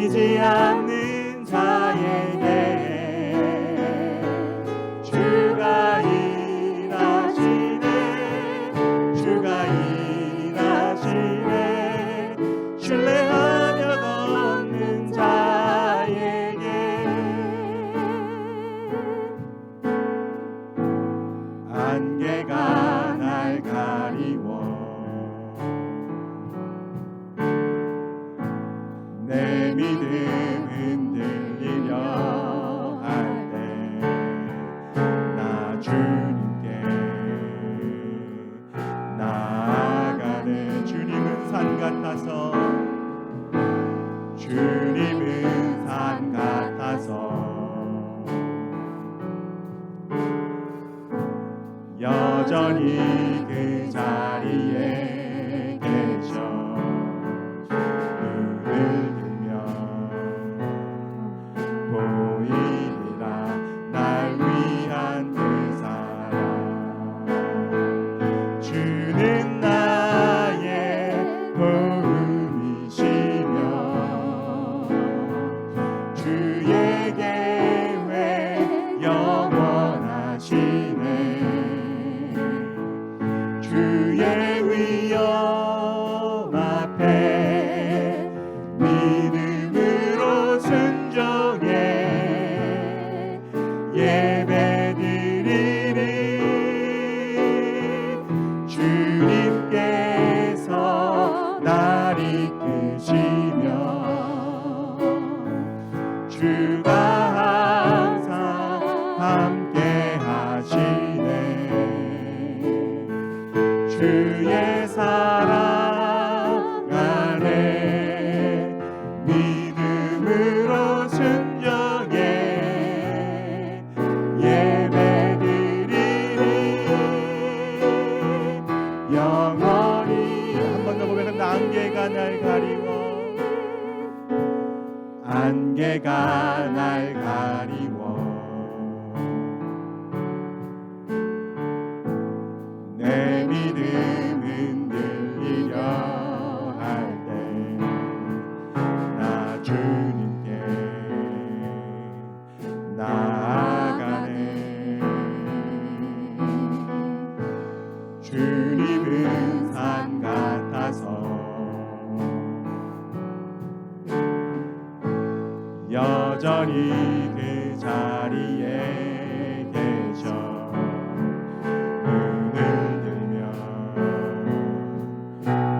쉬지 않는 자에게 주가 일하시네, 주가 일하시네. 신뢰하며 걷는 자에게 안개가 날 가리워 내 믿음 흔들리려 할 때 나 주님께 나아가네. 주님은 산 같아서, 주님은 산 같아서 여전히 그 자리에 계셔. 눈을 들며 보이리라 날 위한 그 사랑. 주는 나의 도움이시며 주의 계획 영원하시네. 주의 위엄 앞에 믿음으로 순종해 예배드리리. 주님께서 날 이끄시며 주가 항상 함께 하시네. 주의 사랑 안에 믿음으로 순종해 예배드리리. 영원히 한 번 더 고백한다. 안개가 날 가리워, 안개가 날 가리워 내 믿음 흔들리려 할 때 나 주님께 나아가네. 주님은 산 같아서 여전히 그 자리에 계셔. 눈을 들며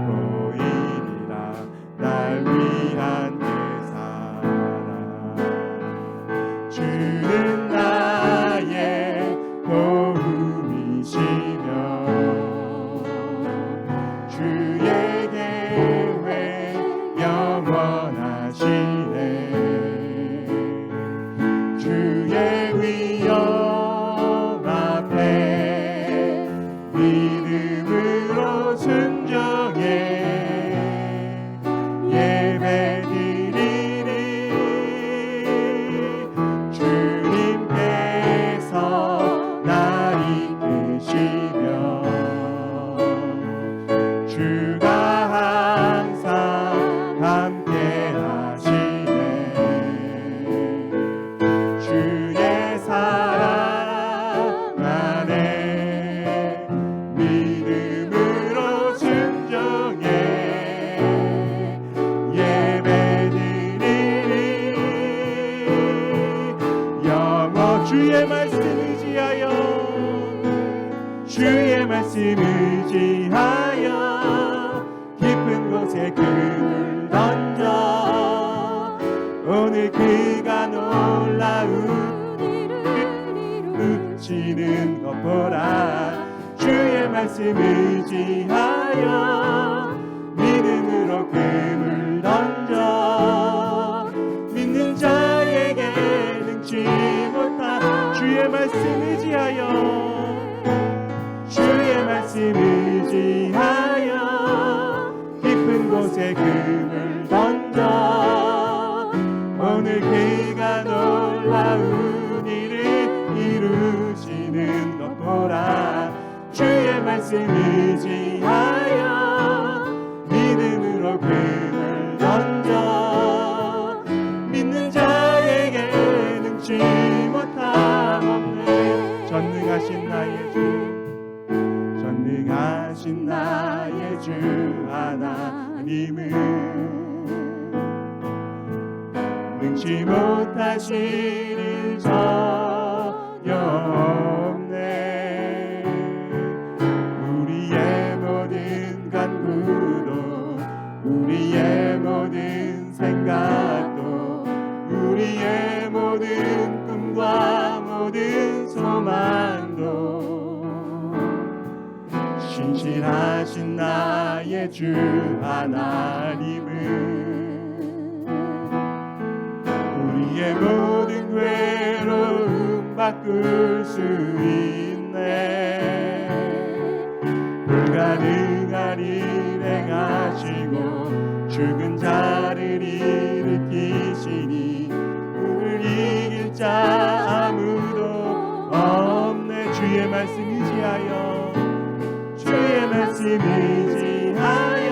보이리라 날 위한 그 사랑. 주는 나의 도움이시며 주의 계획 영원하시네. 주의 위엄 앞에 믿음으로 순종해 예배드리리. 주님께서 날 이끄시며 주가 항상 함께 하시네. 주의 사랑 안에 믿음으로 순종해 예배드리리. 영원 주의 말씀 의지하여, 주의 말씀 의지하여 깊은 곳에 금을 던져 오늘 그가 놀라운 이루시는 것 보라. 주의 말씀 의지하여 믿음으로 금을 던져 믿는 자에게 능치 못한 주의 말씀 의지하여, 주의 말씀 의지하여 깊은 곳에 금을 던져 오늘 그가 놀라운 일을 이루시는 것 보라. 주의 말씀 의지하여 믿음으로 금을 던져 하나님은 능치 못하실 일 전혀 없네. 우리의 모든 간구도 우리의 모든 생각도 우리의 모든 꿈과 모든 소망도 신실하신 나의 주 하나님은 우리의 모든 괴로움 바꿀 수 있네. 불가능한 일 행하시고 죽은 자를 일으키시니 우리를 이길 자 아무도 없네. 주의 말씀 의지하여 주의 말씀 의지하여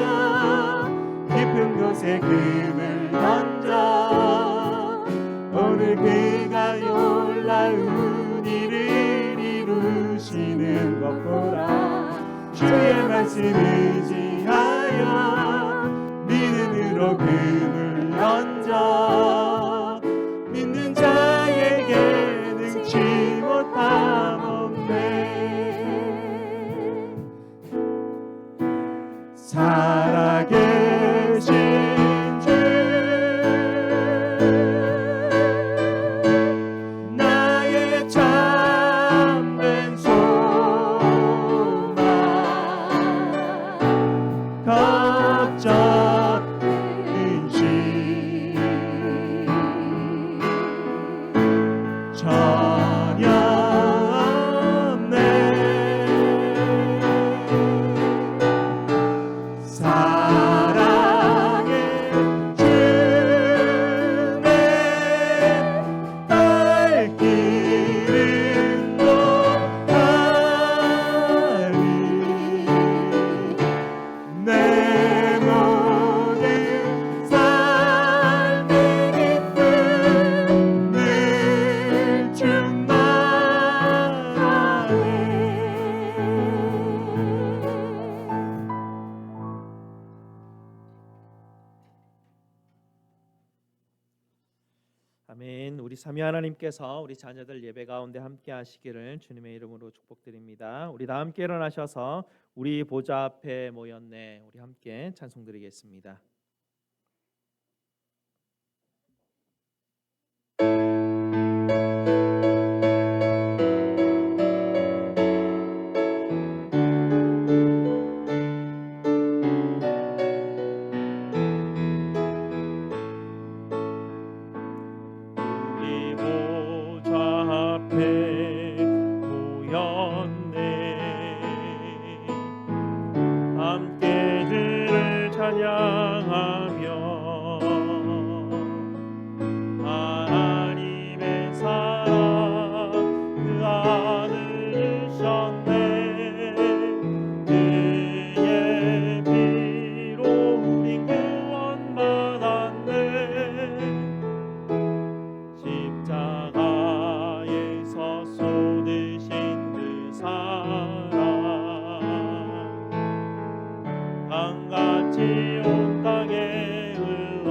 깊은 곳에 금을 던져 오늘 그가 놀라운 일을 이루시는 것 보라. 주의 말씀 의지하여 믿음으로 금을 던져 믿는 자에게 능치 못함 없네. 살아계신 주 나의 참된 소망 걱정 근심 전혀 없네. 사랑의 주님의 발길은 높아리 내 모든 삶의 기쁨 늘 충만하네. 아멘. 우리 삼위 하나님께서 우리 자녀들 예배 가운데 함께 하시기를 주님의 이름으로 축복드립니다. 우리 다 함께 일어나셔서 우리 보좌 앞에 모였네. 우리 함께 찬송드리겠습니다. 우리 보좌 앞에 모였네. 함께 주를 찬양하며 하나님의 사랑 그 아들 주셨네. 그의 피로 우린 구원받았네. 십자가에서 쏟으신 그 사랑 강같이 온 땅에 흘러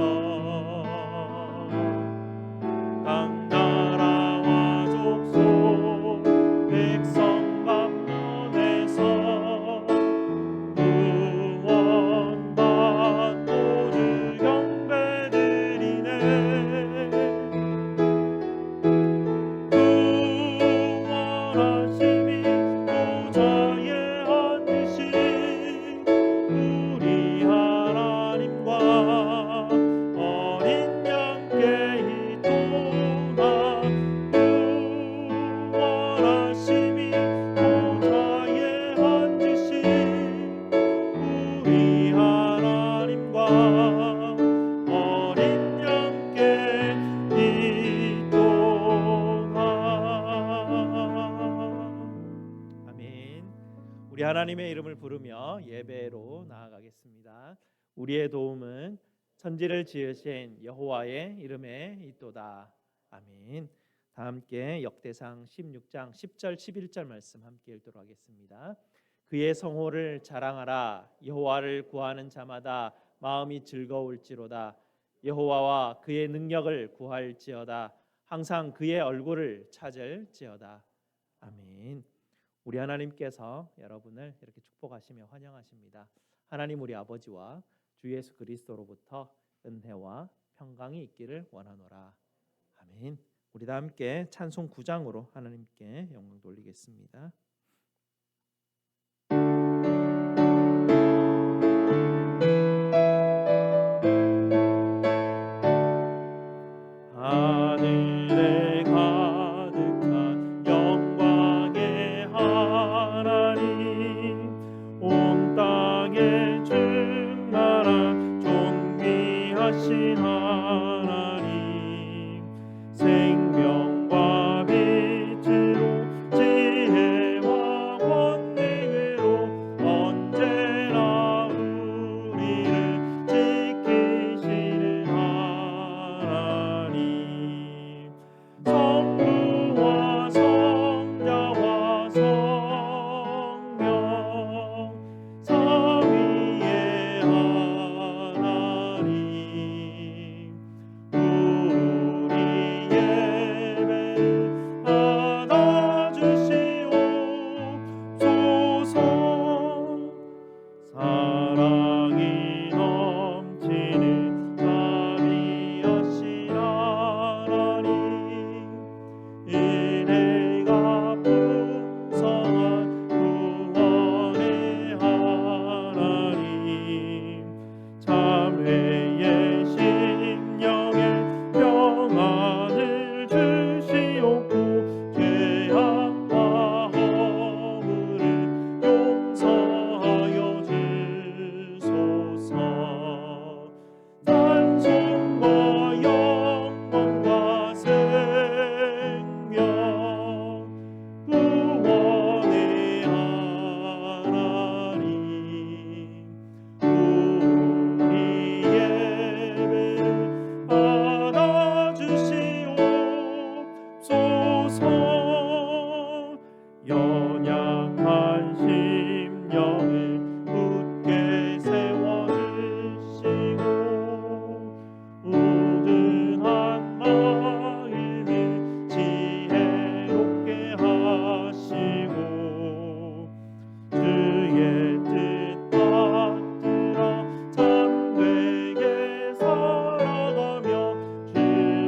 각 나라와 족속 백성 방문해서 구원받고 주 경배드리네. 구원하심이 보좌에 앉으신 우리 하나님과 어린 양께 있도다. 구원하심이 보좌에 앉으신 우리 하나님과 어린 양께 있도다. 아멘. 우리 하나님의 이름을 부르며 예배로 나아가겠습니다. 우리의 도움은 천지를 지으신 여호와의 이름에 있도다. 아멘. 다 함께 역대상 16장 10절 11절 말씀 함께 읽도록 하겠습니다. 그의 성호를 자랑하라. 여호와를 구하는 자마다 마음이 즐거울지로다. 여호와와 그의 능력을 구할지어다. 항상 그의 얼굴을 찾을지어다. 아멘. 우리 하나님께서 여러분을 이렇게 축복하시며 환영하십니다. 하나님 우리 아버지와 주 예수 그리스도로부터 은혜와 평강이 있기를 원하노라. 아멘. 우리 다 함께 찬송 9장으로 하나님께 영광 돌리겠습니다. 하늘에 가득한 영광의 하나님, 온 땅에 충만한 존귀하신 하나님, 생명과 빛으로 지혜와 권능으로 언제나 우리를 지키시는 하나님, 성부와 성자와 성령 삼위의 하나님, 우리 예배를 받아주시옵소서. 사랑이 넘치는 자비하신 하나님, 은혜가 풍성한 구원의 하나님, 참회의 심령에 평안을 주시옵고 죄악과 허물을 용서하여 주소서. 찬송과 영광과 생명 구원의 하나님, 우리 예배를 받아주시옵소서. 연약한 심령을 굳게 세워주시고 우둔한 마음을 지혜롭게 하시고 주의 뜻 받들어 참되게 살아가며 주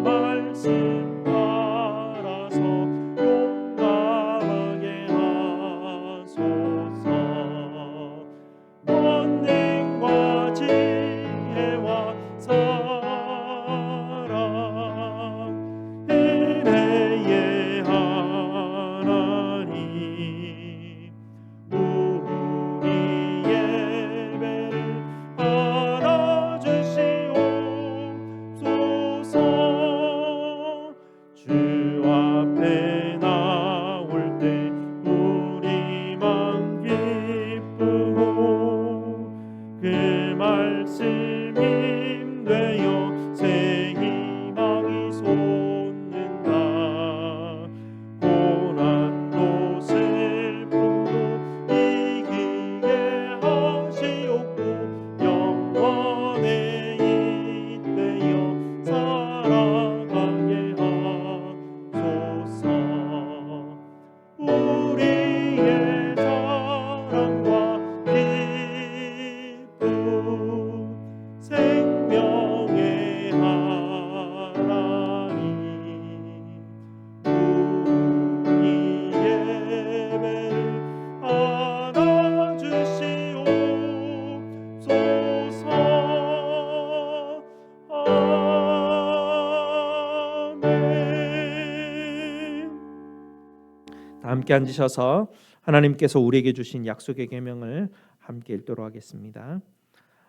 말씀 따라서 용감하게 하소서. 권능과 지혜와 사랑 은혜의 하나님, 우리 예배를 받아주시옵소서. 주 앞에 나올 때 우리 마음 기쁘고 그 말씀 힘되어 새 희망이 솟는다. 고난도 슬픔도 이기게 하시옵고 영원에 잇대어 살아가게 하소서. 우리의 자랑과 기쁨 생명의 하나님, 우리 예배를 받아주시옵소서. 아멘. 다 함께 앉으셔서 하나님께서 우리에게 주신 약속의 계명을 함께 읽도록 하겠습니다.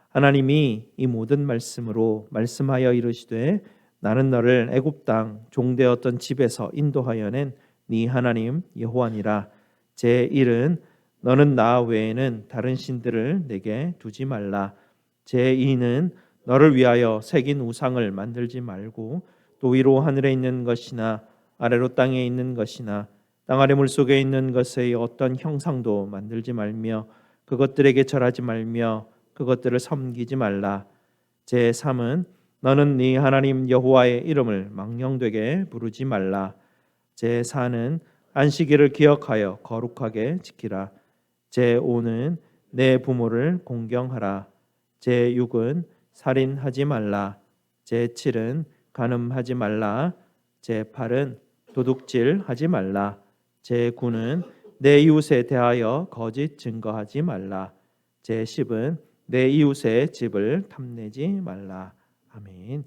하나님이 이 모든 말씀으로 말씀하여 이르시되 나는 너를 애굽 땅 종되었던 집에서 인도하여 낸 네 하나님 여호와니라. 제 1은 너는 나 외에는 다른 신들을 내게 두지 말라. 제 2는 너를 위하여 새긴 우상을 만들지 말고 또 위로 하늘에 있는 것이나 아래로 땅에 있는 것이나 땅 아래 물속에 있는 것의 어떤 형상도 만들지 말며 그것들에게 절하지 말며 그것들을 섬기지 말라. 제3은 너는 네 하나님 여호와의 이름을 망령되게 부르지 말라. 제4는 안식일을 기억하여 거룩하게 지키라. 제5는 내 부모를 공경하라. 제6은 살인하지 말라. 제7은 간음하지 말라. 제8은 도둑질하지 말라. 제9는 내 이웃에 대하여 거짓 증거하지 말라. 제10은 내 이웃의 집을 탐내지 말라. 아멘.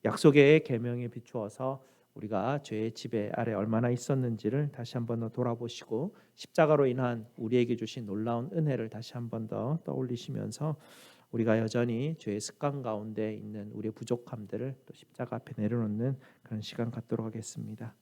약속의 계명에 비추어서 우리가 죄의 지배 아래 얼마나 있었는지를 다시 한번 더 돌아보시고 십자가로 인한 우리에게 주신 놀라운 은혜를 다시 한번 더 떠올리시면서 우리가 여전히 죄의 습관 가운데 있는 우리의 부족함들을 또 십자가 앞에 내려놓는 그런 시간 갖도록 하겠습니다.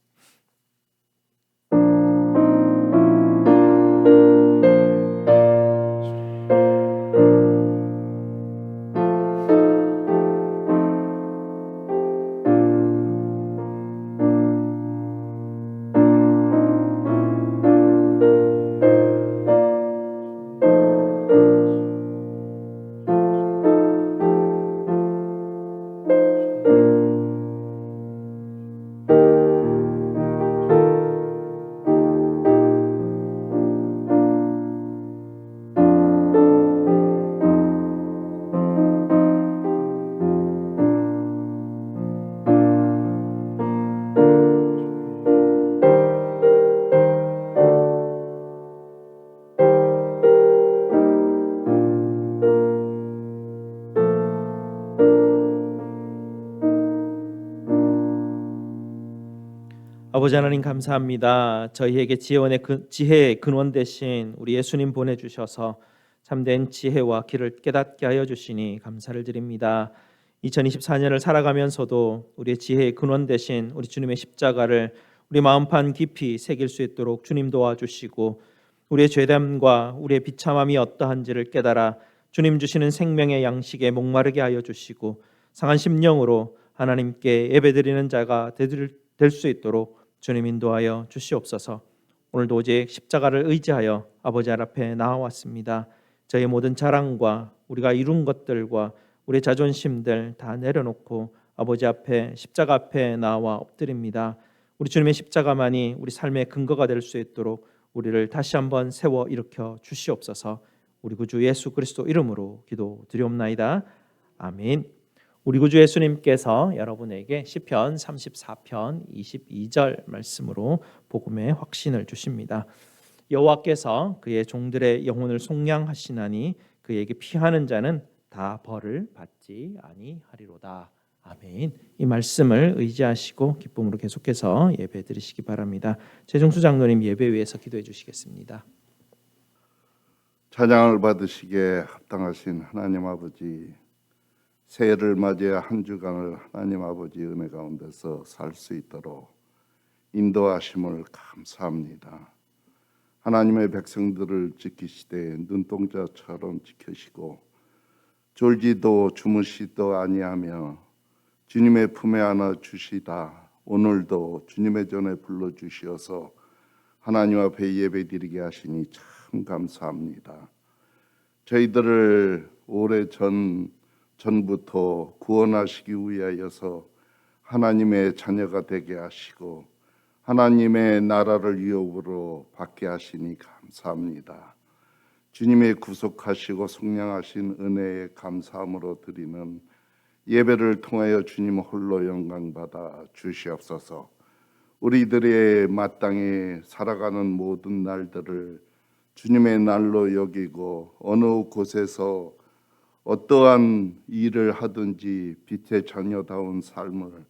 아버지 하나님 감사합니다. 저희에게 지혜의 근원 되신 우리 예수님 보내주셔서 참된 지혜와 길을 깨닫게 하여 주시니 감사를 드립니다. 2024년을 살아가면서도 우리의 지혜의 근원 되신 우리 주님의 십자가를 우리 마음판 깊이 새길 수 있도록 주님 도와주시고 우리의 죄됨과 우리의 비참함이 어떠한지를 깨달아 주님 주시는 생명의 양식에 목마르게 하여 주시고 상한 심령으로 하나님께 예배드리는 자가 될 수 있도록 주님 인도하여 주시옵소서. 오늘도 오직 십자가를 의지하여 아버지 앞에 나와왔습니다. 저희 모든 자랑과 우리가 이룬 것들과 우리 자존심들 다 내려놓고 아버지 앞에 십자가 앞에 나와 엎드립니다. 우리 주님의 십자가만이 우리 삶의 근거가 될 수 있도록 우리를 다시 한번 세워 일으켜 주시옵소서. 우리 구주 예수 그리스도 이름으로 기도드리옵나이다. 아멘. 우리 구주 예수님께서 여러분에게 시편 34편 22절 말씀으로 복음의 확신을 주십니다. 여호와께서 그의 종들의 영혼을 속량하시나니 그에게 피하는 자는 다 벌을 받지 아니하리로다. 아멘. 이 말씀을 의지하시고 기쁨으로 계속해서 예배 드리시기 바랍니다. 최종수 장로님 예배 위에서 기도해 주시겠습니다. 찬양을 받으시기에 합당하신 하나님 아버지, 새해를 맞이해 한 주간을 하나님 아버지 은혜 가운데서 살 수 있도록 인도하심을 감사합니다. 하나님의 백성들을 지키시되 눈동자처럼 지키시고 졸지도 주무시도 아니하며 주님의 품에 안아 주시다. 오늘도 주님의 전에 불러주시어서 하나님 앞에 예배드리게 하시니 참 감사합니다. 저희들을 전부터 구원하시기 위하여서 하나님의 자녀가 되게 하시고 하나님의 나라를 유업으로 받게 하시니 감사합니다. 주님의 구속하시고 속량하신 은혜에 감사함으로 드리는 예배를 통하여 주님 홀로 영광받아 주시옵소서. 우리들의 마땅히 살아가는 모든 날들을 주님의 날로 여기고 어느 곳에서 어떠한 일을 하든지 빛의 자녀다운 삶을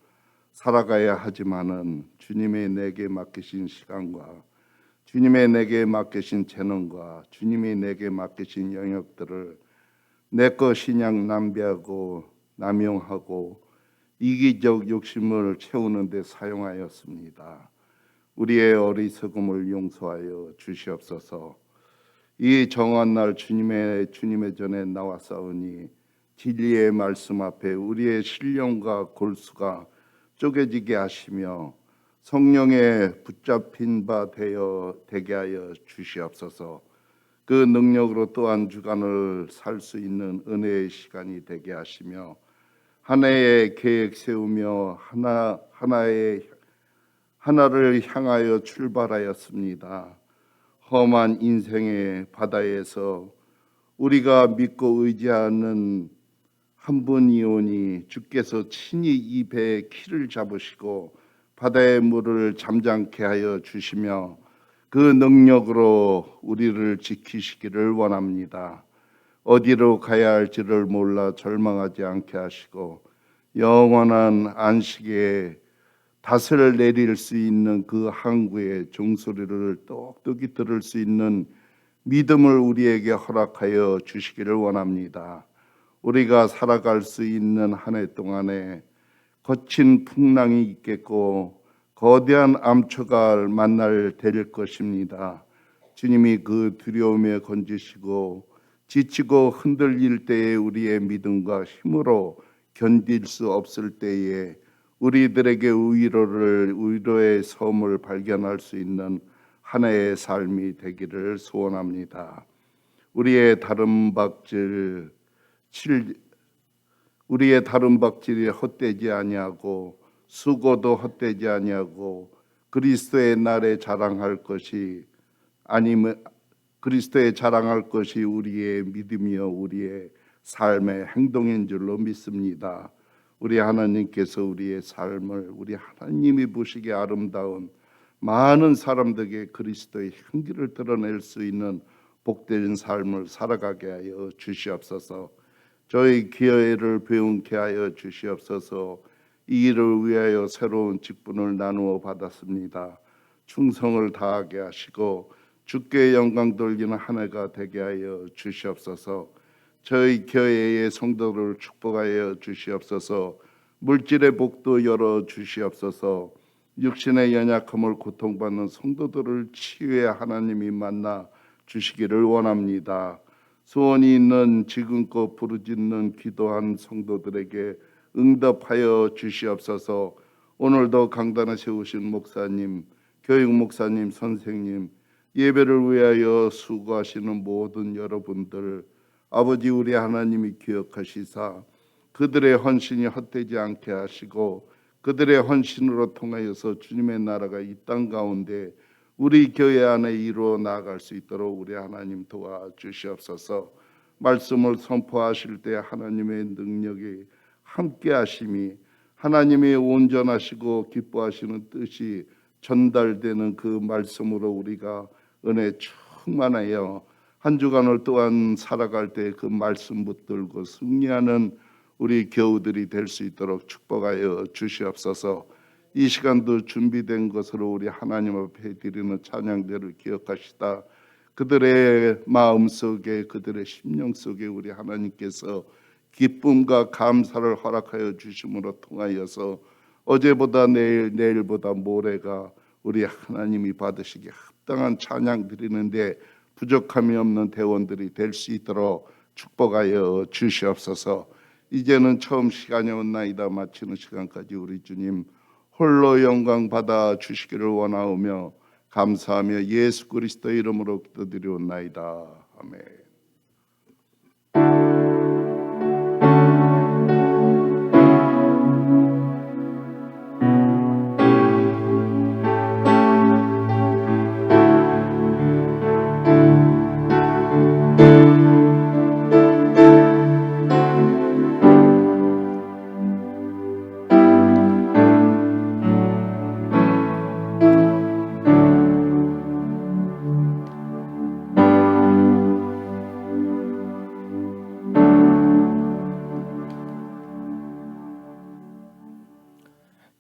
살아가야 하지만은 주님의 내게 맡기신 시간과 주님의 내게 맡기신 재능과 주님이 내게 맡기신 영역들을 내 것 신양 낭비하고 남용하고 이기적 욕심을 채우는 데 사용하였습니다. 우리의 어리석음을 용서하여 주시옵소서. 이 정한 날 주님의 전에 나와싸우니 진리의 말씀 앞에 우리의 신령과 골수가 쪼개지게 하시며 성령에 붙잡힌 바 되게 하여 주시옵소서. 그 능력으로 또한 주간을 살 수 있는 은혜의 시간이 되게 하시며 한 해의 계획 세우며 하나를 향하여 출발하였습니다. 험한 인생의 바다에서 우리가 믿고 의지하는 한 분이오니 주께서 친히 이 배의 키를 잡으시고 바다의 물을 잠잠케 하여 주시며 그 능력으로 우리를 지키시기를 원합니다. 어디로 가야 할지를 몰라 절망하지 않게 하시고 영원한 안식에 닷을 내릴 수 있는 그 항구의 종소리를 똑똑히 들을 수 있는 믿음을 우리에게 허락하여 주시기를 원합니다. 우리가 살아갈 수 있는 한 해 동안에 거친 풍랑이 있겠고 거대한 암초가 만날 될 것입니다. 주님이 그 두려움에 건지시고 지치고 흔들릴 때에 우리의 믿음과 힘으로 견딜 수 없을 때에 우리들에게 위로의 섬을 발견할 수 있는 한 해의 삶이 되기를 소원합니다. 우리의 다름박질이 헛되지 아니하고 수고도 헛되지 아니하고 그리스도의 날에 자랑할 것이 우리의 믿음이요 우리의 삶의 행동인 줄로 믿습니다. 우리 하나님께서 우리의 삶을 우리 하나님이 보시기에 아름다운 많은 사람들에게 그리스도의 향기를 드러낼 수 있는 복된 삶을 살아가게 하여 주시옵소서. 저희 기회를 배운케 하여 주시옵소서. 이 일을 위하여 새로운 직분을 나누어 받았습니다. 충성을 다하게 하시고 주께 영광 돌리는 한 해가 되게 하여 주시옵소서. 저희 교회의 성도를 축복하여 주시옵소서. 물질의 복도 열어 주시옵소서. 육신의 연약함을 고통받는 성도들을 치유해 하나님이 만나 주시기를 원합니다. 소원이 있는 지금껏 부르짖는 기도한 성도들에게 응답하여 주시옵소서. 오늘도 강단에 세우신 목사님, 교육 목사님, 선생님, 예배를 위하여 수고하시는 모든 여러분들, 아버지 우리 하나님이 기억하시사 그들의 헌신이 헛되지 않게 하시고 그들의 헌신으로 통하여서 주님의 나라가 이 땅 가운데 우리 교회 안에 이루어 나아갈 수 있도록 우리 하나님 도와주시옵소서. 말씀을 선포하실 때 하나님의 능력이 함께 하심이 하나님의 온전하시고 기뻐하시는 뜻이 전달되는 그 말씀으로 우리가 은혜 충만하여 한 주간을 또한 살아갈 때 그 말씀 붙들고 승리하는 우리 교우들이 될 수 있도록 축복하여 주시옵소서. 이 시간도 준비된 것으로 우리 하나님 앞에 드리는 찬양들을 기억하시다. 그들의 마음속에 그들의 심령 속에 우리 하나님께서 기쁨과 감사를 허락하여 주심으로 통하여서 어제보다 내일보다 모레가 우리 하나님이 받으시기에 합당한 찬양 드리는데 부족함이 없는 대원들이 될 수 있도록 축복하여 주시옵소서. 이제는 처음 시간이 온나이다. 마치는 시간까지 우리 주님 홀로 영광 받아 주시기를 원하오며 감사하며 예수 그리스도 이름으로 기도드리옵나이다. 아멘.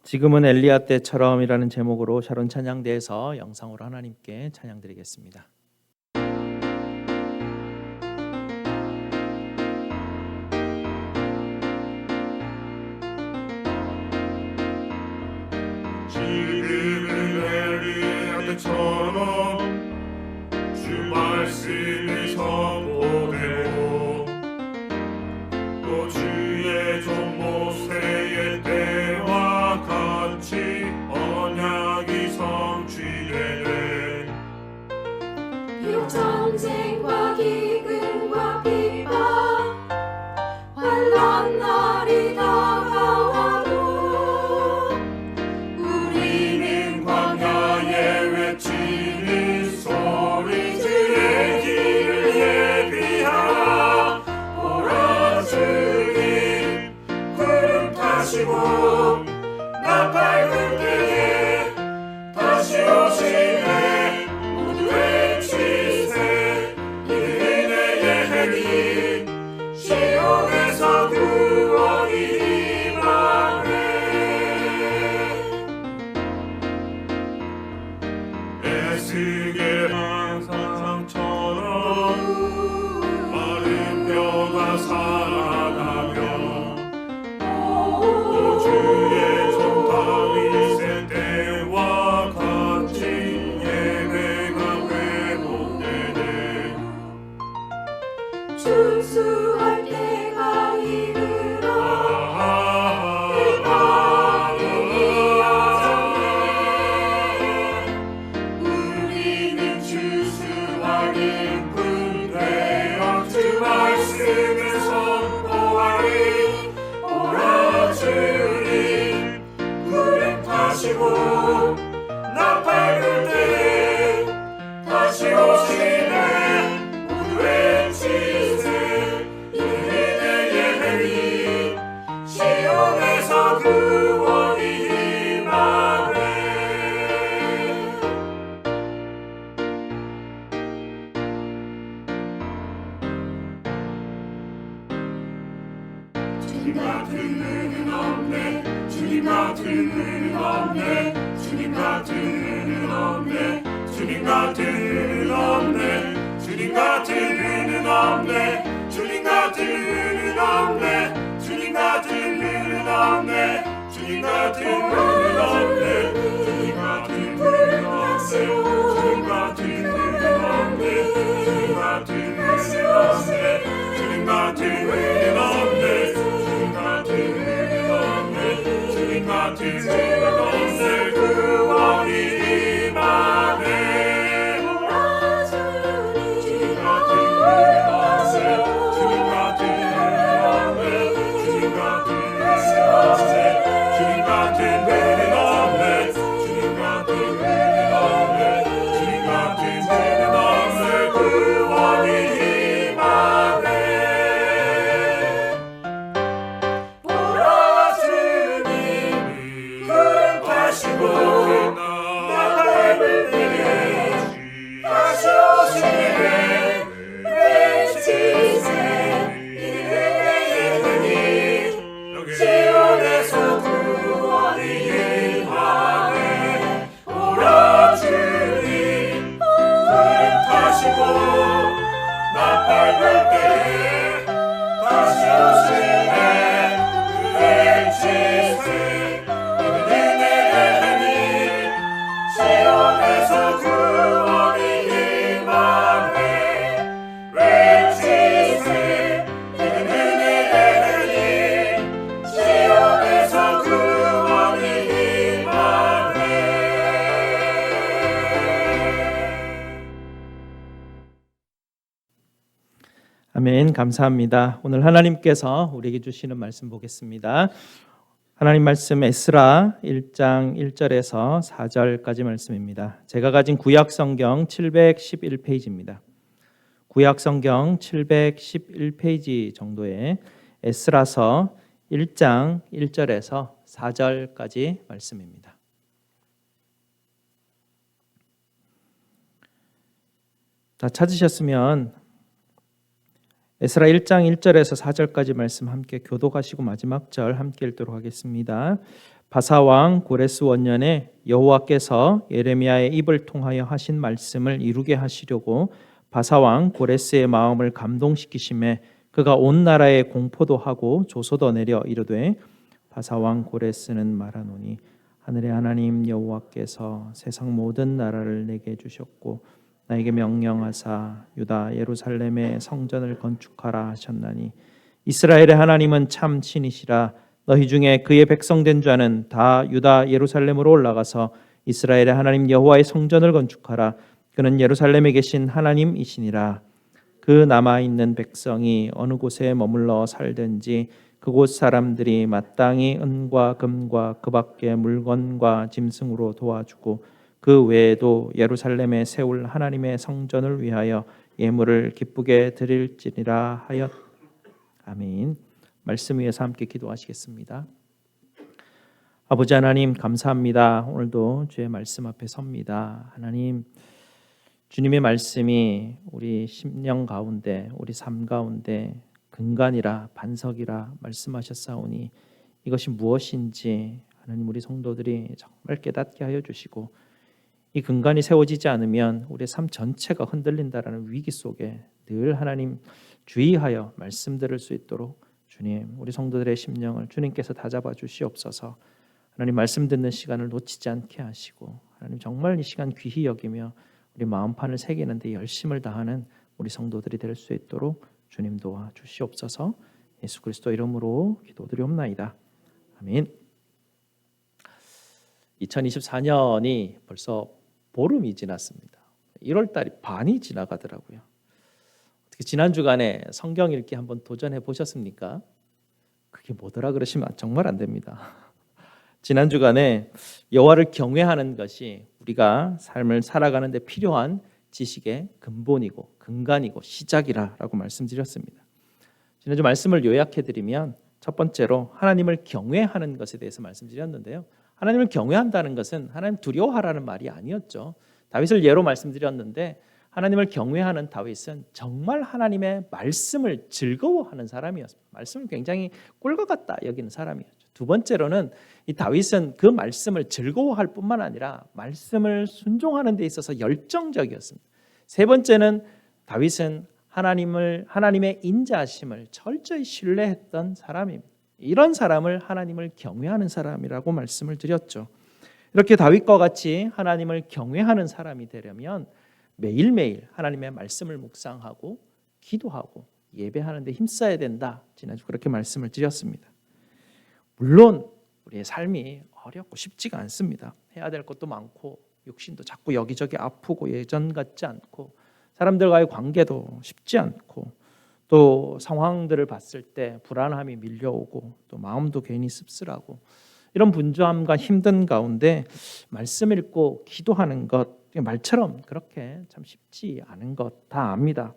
지금은 엘리야 때처럼이라는 제목으로 샤론 찬양대에서 영상으로 하나님께 찬양드리겠습니다. 지금은 엘리야 때처럼 주 말씀이 선포되고 또 주의 종 모세의 때와 같이 언약 지게 한 상처럼 마른 뼈가 살아나며 또 주의 종 다윗의 때와 같이 예배가 회복되네. 준수할 때가 이르러 우리는 주수하는 분 되어 주 말씀을 선포하리. 오라 주님 구름 타시고 나팔 불 때 다시 오시네. 모두 외치세 이르네의 행위 시온에서 구원이 임하네. 주님 같은 은은 없네. 주님 같은 은은 없네. 주님 같은 은은 없네. 주님 같은 은은 없네. 주님 같은 은은 없네. 주님 같은 은은 없네. 주님 같은 은은 없네. 주님 같은 은은 없네. 주님 같은 은은 없네. 주님 같은 은은 없네. 주님 같은 은은 없네. 주님 같은 은은 없네. 주님 같은 은은 없네. 주님 같은 은은 없네. 구원이 임하네. 오라 주님 주님 같은 은은 없네. 주님 같은 은은 없네. 주님 같은 은은 없네. 주님 같은 은은 없네. 주님 같은 은은 없네. 주님 같은 은은 없네. 구원이 임하네. 오라 주님 구름 타시고 나팔 불 때 다시 오시네. 외치세 이르네의 행위 시온에서 구원이 임하네. 오라 주님 구름 타시고 나팔 불 때 다시 오시네. 외치세 이르네의 행위 시온에서 구원이 임하네. 외치세 이르네의 행위 시온에서 구원이 임하네. 아멘. 감사합니다. 오늘 하나님께서 우리에게 주시는 말씀 보겠습니다. 하나님 말씀 에스라 1장 1절에서 4절까지 말씀입니다. 제가 가진 구약 성경 711페이지입니다. 구약 성경 711페이지 정도의 에스라서 1장 1절에서 4절까지 말씀입니다. 다 찾으셨으면 에스라 1장 1절에서 4절까지 말씀 함께 교독하시고 마지막 절 함께 읽도록 하겠습니다. 바사왕 고레스 원년에 여호와께서 예레미야의 입을 통하여 하신 말씀을 이루게 하시려고 바사왕 고레스의 마음을 감동시키심에 그가 온 나라에 공포도 하고 조소도 내려 이르되 바사왕 고레스는 말하노니 하늘의 하나님 여호와께서 세상 모든 나라를 내게 주셨고 나에게 명령하사 유다 예루살렘의 성전을 건축하라 하셨나니 이스라엘의 하나님은 참 신이시라. 너희 중에 그의 백성된 자는 다 유다 예루살렘으로 올라가서 이스라엘의 하나님 여호와의 성전을 건축하라. 그는 예루살렘에 계신 하나님이시니라. 그 남아있는 백성이 어느 곳에 머물러 살든지 그곳 사람들이 마땅히 은과 금과 그 밖의 물건과 짐승으로 도와주고 그 외에도 예루살렘에 세울 하나님의 성전을 위하여 예물을 기쁘게 드릴지니라 하였. 아멘. 말씀 위에서 함께 기도하시겠습니다. 아버지 하나님 감사합니다. 오늘도 주의 말씀 앞에 섭니다. 하나님 주님의 말씀이 우리 심령 가운데 우리 삶 가운데 근간이라 반석이라 말씀하셨사오니 이것이 무엇인지 하나님 우리 성도들이 정말 깨닫게 하여 주시고 이 근간이 세워지지 않으면 우리의 삶 전체가 흔들린다라는 위기 속에 늘 하나님 주의하여 말씀 들을 수 있도록 주님, 우리 성도들의 심령을 주님께서 다잡아 주시옵소서. 하나님 말씀 듣는 시간을 놓치지 않게 하시고 하나님 정말 이 시간 귀히 여기며 우리 마음판을 새기는 데 열심을 다하는 우리 성도들이 될 수 있도록 주님 도와 주시옵소서. 예수 그리스도 이름으로 기도드리옵나이다. 아멘. 2024년이 벌써 보름이 지났습니다. 1월 달이 반이 지나가더라고요. 어떻게 지난 주간에 성경 읽기 한번 도전해 보셨습니까? 그게 뭐더라 그러시면 정말 안 됩니다. 지난 주간에 여호와를 경외하는 것이 우리가 삶을 살아가는 데 필요한 지식의 근본이고 근간이고 시작이라고 말씀드렸습니다. 지난주 말씀을 요약해 드리면 첫 번째로 하나님을 경외하는 것에 대해서 말씀드렸는데요. 하나님을 경외한다는 것은 하나님 두려워하라는 말이 아니었죠. 다윗을 예로 말씀드렸는데 하나님을 경외하는 다윗은 정말 하나님의 말씀을 즐거워하는 사람이었습니다. 말씀을 굉장히 꿀과 같다 여기는 사람이었죠. 두 번째로는 이 다윗은 그 말씀을 즐거워할 뿐만 아니라 말씀을 순종하는 데 있어서 열정적이었습니다. 세 번째는 다윗은 하나님의 인자하심을 철저히 신뢰했던 사람입니다. 이런 사람을 하나님을 경외하는 사람이라고 말씀을 드렸죠. 이렇게 다윗과 같이 하나님을 경외하는 사람이 되려면 매일매일 하나님의 말씀을 묵상하고 기도하고 예배하는 데 힘써야 된다. 지난주 그렇게 말씀을 드렸습니다. 물론 우리의 삶이 어렵고 쉽지가 않습니다. 해야 될 것도 많고 육신도 자꾸 여기저기 아프고 예전 같지 않고 사람들과의 관계도 쉽지 않고 또 상황들을 봤을 때 불안함이 밀려오고 또 마음도 괜히 씁쓸하고 이런 분주함과 힘든 가운데 말씀 읽고 기도하는 것 말처럼 그렇게 참 쉽지 않은 것 다 압니다.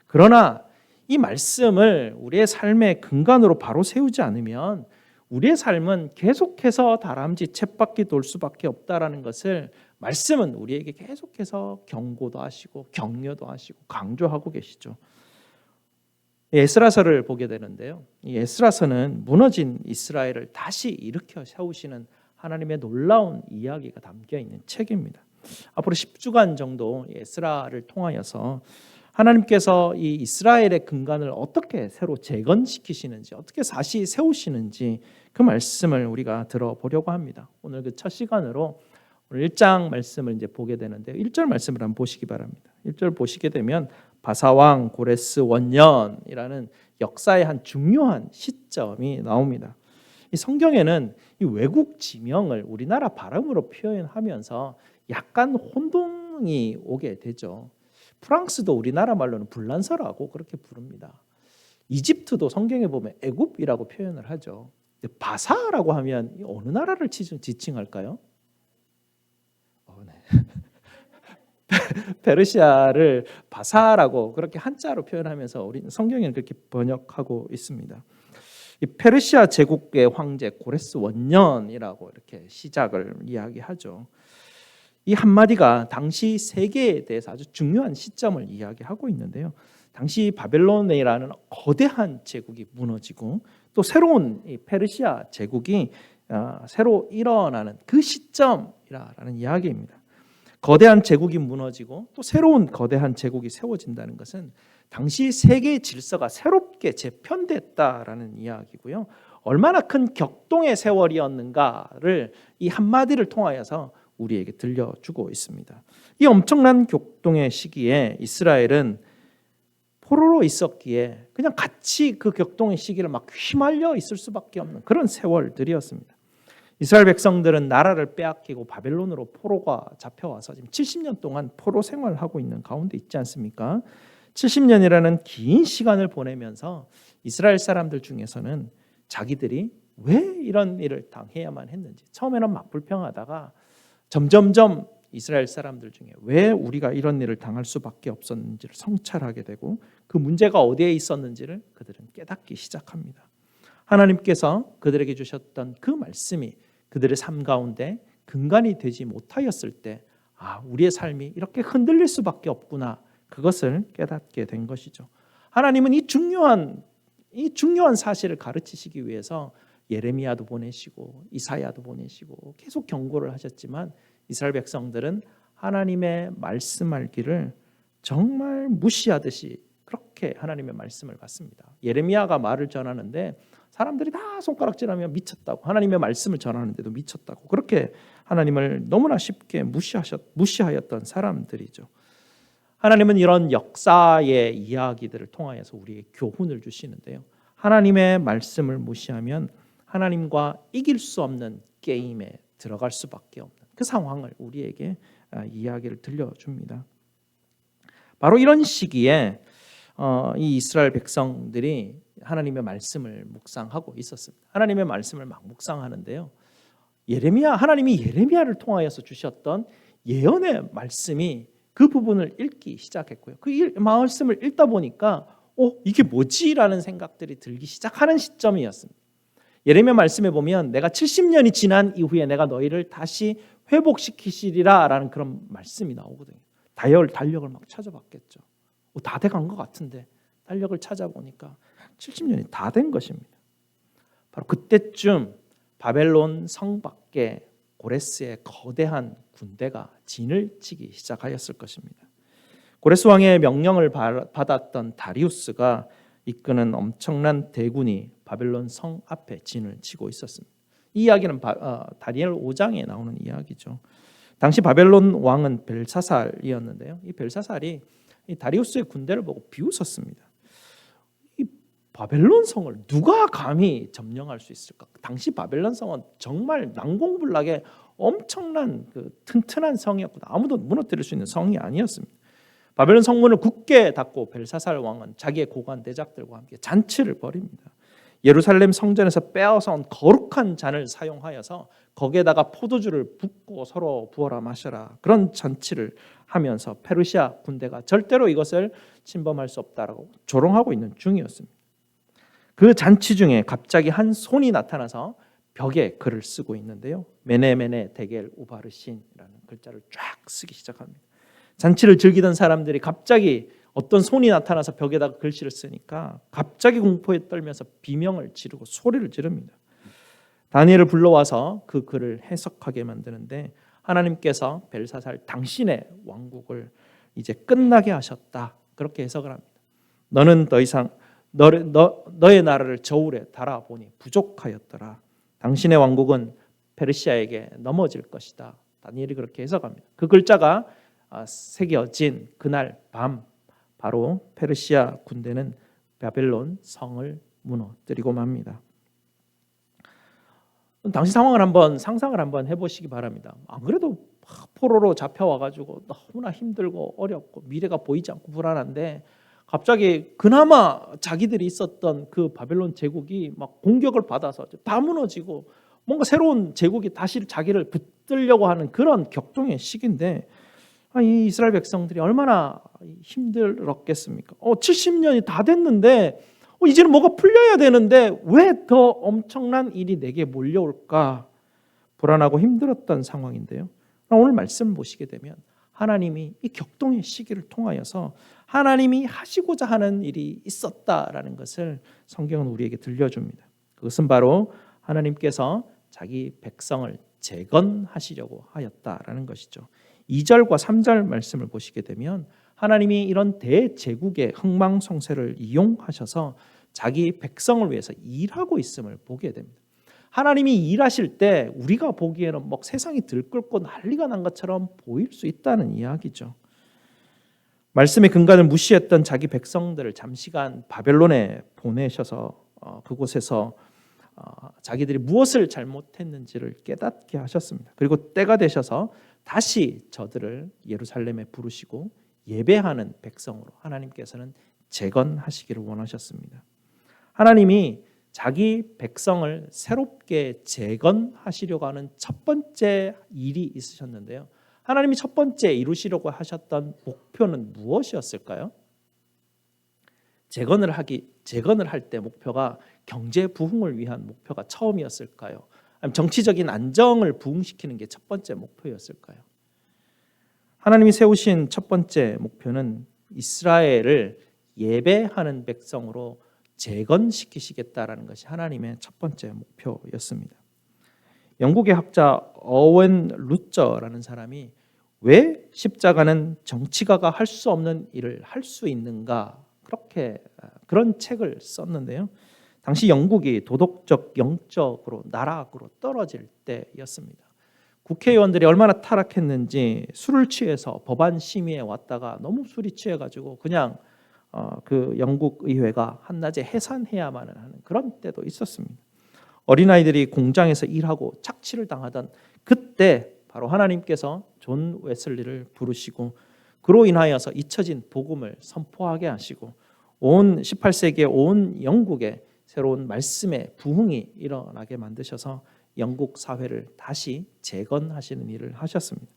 그러나 이 말씀을 우리의 삶의 근간으로 바로 세우지 않으면 우리의 삶은 계속해서 다람쥐 쳇바퀴 돌 수밖에 없다라는 것을 말씀은 우리에게 계속해서 경고도 하시고 격려도 하시고 강조하고 계시죠. 에스라서를 보게 되는데요. 이 에스라서는 무너진 이스라엘을 다시 일으켜 세우시는 하나님의 놀라운 이야기가 담겨 있는 책입니다. 앞으로 10주간 정도 에스라를 통하여서 하나님께서 이 이스라엘의 근간을 어떻게 새로 재건시키시는지 어떻게 다시 세우시는지 그 말씀을 우리가 들어보려고 합니다. 오늘 그 첫 시간으로 오늘 1장 말씀을 이제 보게 되는데요. 1절 말씀을 한번 보시기 바랍니다. 1절 보시게 되면 바사왕 고레스 원년이라는 역사의 한 중요한 시점이 나옵니다. 이 성경에는 이 외국 지명을 우리나라 발음으로 표현하면서 약간 혼동이 오게 되죠. 프랑스도 우리나라 말로는 불란서라고 그렇게 부릅니다. 이집트도 성경에 보면 애굽이라고 표현을 하죠. 근데 바사라고 하면 어느 나라를 지칭할까요? 네. 페르시아를 바사라고 그렇게 한자로 표현하면서 우리 성경에는 그렇게 번역하고 있습니다. 이 페르시아 제국의 황제 고레스 원년이라고 이렇게 시작을 이야기하죠. 이 한마디가 당시 세계에 대해서 아주 중요한 시점을 이야기하고 있는데요. 당시 바벨론이라는 거대한 제국이 무너지고 또 새로운 이 페르시아 제국이 새로 일어나는 그 시점이라는 이야기입니다. 거대한 제국이 무너지고 또 새로운 거대한 제국이 세워진다는 것은 당시 세계의 질서가 새롭게 재편됐다라는 이야기고요. 얼마나 큰 격동의 세월이었는가를 이 한마디를 통하여서 우리에게 들려주고 있습니다. 이 엄청난 격동의 시기에 이스라엘은 포로로 있었기에 그냥 같이 그 격동의 시기를 막 휘말려 있을 수밖에 없는 그런 세월들이었습니다. 이스라엘 백성들은 나라를 빼앗기고 바벨론으로 포로가 잡혀와서 지금 70년 동안 포로 생활을 하고 있는 가운데 있지 않습니까? 70년이라는 긴 시간을 보내면서 이스라엘 사람들 중에서는 자기들이 왜 이런 일을 당해야만 했는지 처음에는 막 불평하다가 점점점 이스라엘 사람들 중에 왜 우리가 이런 일을 당할 수밖에 없었는지를 성찰하게 되고 그 문제가 어디에 있었는지를 그들은 깨닫기 시작합니다. 하나님께서 그들에게 주셨던 그 말씀이 그들의 삶 가운데 근간이 되지 못하였을 때 우리의 삶이 이렇게 흔들릴 수밖에 없구나 그것을 깨닫게 된 것이죠. 하나님은 이 중요한 사실을 가르치시기 위해서 예레미야도 보내시고 이사야도 보내시고 계속 경고를 하셨지만 이스라엘 백성들은 하나님의 말씀하기를 정말 무시하듯이 그렇게 하나님의 말씀을 받습니다. 예레미야가 말을 전하는데 사람들이 다 손가락질하며 미쳤다고, 하나님의 말씀을 전하는데도 미쳤다고, 그렇게 하나님을 너무나 쉽게 무시하였던 사람들이죠. 하나님은 이런 역사의 이야기들을 통하여서 우리에게 교훈을 주시는데요. 하나님의 말씀을 무시하면 하나님과 이길 수 없는 게임에 들어갈 수밖에 없는 그 상황을 우리에게 이야기를 들려줍니다. 바로 이런 시기에 이 이스라엘 백성들이 하나님의 말씀을 묵상하고 있었습니다. 하나님의 말씀을 막 묵상하는데요. 하나님이 예레미야를 통하여서 주셨던 예언의 말씀이 그 부분을 읽기 시작했고요. 그 말씀을 읽다 보니까 이게 뭐지라는 생각들이 들기 시작하는 시점이었습니다. 예레미야 말씀에 보면 내가 70년이 지난 이후에 내가 너희를 다시 회복시키시리라 라는 그런 말씀이 나오거든요. 달력을 막 찾아봤겠죠. 다 돼간 것 같은데 달력을 찾아보니까 70년이 다 된 것입니다. 바로 그때쯤 바벨론 성 밖에 고레스의 거대한 군대가 진을 치기 시작하였을 것입니다. 고레스 왕의 명령을 받았던 다리우스가 이끄는 엄청난 대군이 바벨론 성 앞에 진을 치고 있었습니다. 이 이야기는 다니엘 5장에 나오는 이야기죠. 당시 바벨론 왕은 벨사살이었는데요. 이 벨사살이 이 다리우스의 군대를 보고 비웃었습니다. 이 바벨론 성을 누가 감히 점령할 수 있을까? 당시 바벨론 성은 정말 난공불락의 엄청난 그 튼튼한 성이었고 아무도 무너뜨릴 수 있는 성이 아니었습니다. 바벨론 성문을 굳게 닫고 벨사살 왕은 자기의 고관 대작들과 함께 잔치를 벌입니다. 예루살렘 성전에서 빼앗아온 거룩한 잔을 사용하여서 거기에다가 포도주를 붓고 서로 부어라 마셔라, 그런 잔치를 하면서 페르시아 군대가 절대로 이것을 침범할 수 없다라고 조롱하고 있는 중이었습니다. 그 잔치 중에 갑자기 한 손이 나타나서 벽에 글을 쓰고 있는데요. 메네메네 데겔 우바르신이라는 글자를 쫙 쓰기 시작합니다. 잔치를 즐기던 사람들이 갑자기 어떤 손이 나타나서 벽에다가 글씨를 쓰니까 갑자기 공포에 떨면서 비명을 지르고 소리를 지릅니다. 다니엘을 불러와서 그 글을 해석하게 만드는데 하나님께서 벨사살 당신의 왕국을 이제 끝나게 하셨다, 그렇게 해석을 합니다. 너는 더 이상 너의 나라를 저울에 달아보니 부족하였더라. 당신의 왕국은 페르시아에게 넘어질 것이다. 다니엘이 그렇게 해석합니다. 그 글자가 새겨진 그날 밤 바로 페르시아 군대는 바벨론 성을 무너뜨리고 맙니다. 당시 상황을 한번 상상을 한번 해보시기 바랍니다. 안 그래도 포로로 잡혀와가지고 너무나 힘들고 어렵고 미래가 보이지 않고 불안한데 갑자기 그나마 자기들이 있었던 그 바벨론 제국이 막 공격을 받아서 다 무너지고 뭔가 새로운 제국이 다시 자기를 붙들려고 하는 그런 격동의 시기인데 이 이스라엘 백성들이 얼마나 힘들었겠습니까? 70년이 다 됐는데 이제는 뭐가 풀려야 되는데 왜 더 엄청난 일이 내게 몰려올까? 불안하고 힘들었던 상황인데요. 오늘 말씀을 보시게 되면 하나님이 이 격동의 시기를 통하여서 하나님이 하시고자 하는 일이 있었다라는 것을 성경은 우리에게 들려줍니다. 그것은 바로 하나님께서 자기 백성을 재건하시려고 하였다라는 것이죠. 2절과 3절 말씀을 보시게 되면 하나님이 이런 대제국의 흥망성쇠를 이용하셔서 자기 백성을 위해서 일하고 있음을 보게 됩니다. 하나님이 일하실 때 우리가 보기에는 막 세상이 들끓고 난리가 난 것처럼 보일 수 있다는 이야기죠. 말씀의 근간을 무시했던 자기 백성들을 잠시간 바벨론에 보내셔서 그곳에서 자기들이 무엇을 잘못했는지를 깨닫게 하셨습니다. 그리고 때가 되셔서 다시 저들을 예루살렘에 부르시고 예배하는 백성으로 하나님께서는 재건하시기를 원하셨습니다. 하나님이 자기 백성을 새롭게 재건하시려고 하는 첫 번째 일이 있으셨는데요. 하나님이 첫 번째 이루시려고 하셨던 목표는 무엇이었을까요? 재건을 할 때 목표가 경제 부흥을 위한 목표가 처음이었을까요? 아니면 정치적인 안정을 부흥시키는 게 첫 번째 목표였을까요? 하나님이 세우신 첫 번째 목표는 이스라엘을 예배하는 백성으로 재건시키시겠다라는 것이 하나님의 첫 번째 목표였습니다. 영국의 학자 어웬 루저라는 사람이 왜 십자가는 정치가가 할 수 없는 일을 할 수 있는가, 그런 책을 썼는데요. 당시 영국이 도덕적, 영적으로 나락으로 떨어질 때였습니다. 국회의원들이 얼마나 타락했는지 술을 취해서 법안 심의에 왔다가 너무 술이 취해가지고 그냥 그 영국 의회가 한낮에 해산해야만 하는 그런 때도 있었습니다. 어린아이들이 공장에서 일하고 착취를 당하던 그때 바로 하나님께서 존 웨슬리를 부르시고 그로 인하여서 잊혀진 복음을 선포하게 하시고 온 18세기의 온 영국에 새로운 말씀의 부흥이 일어나게 만드셔서 영국 사회를 다시 재건하시는 일을 하셨습니다.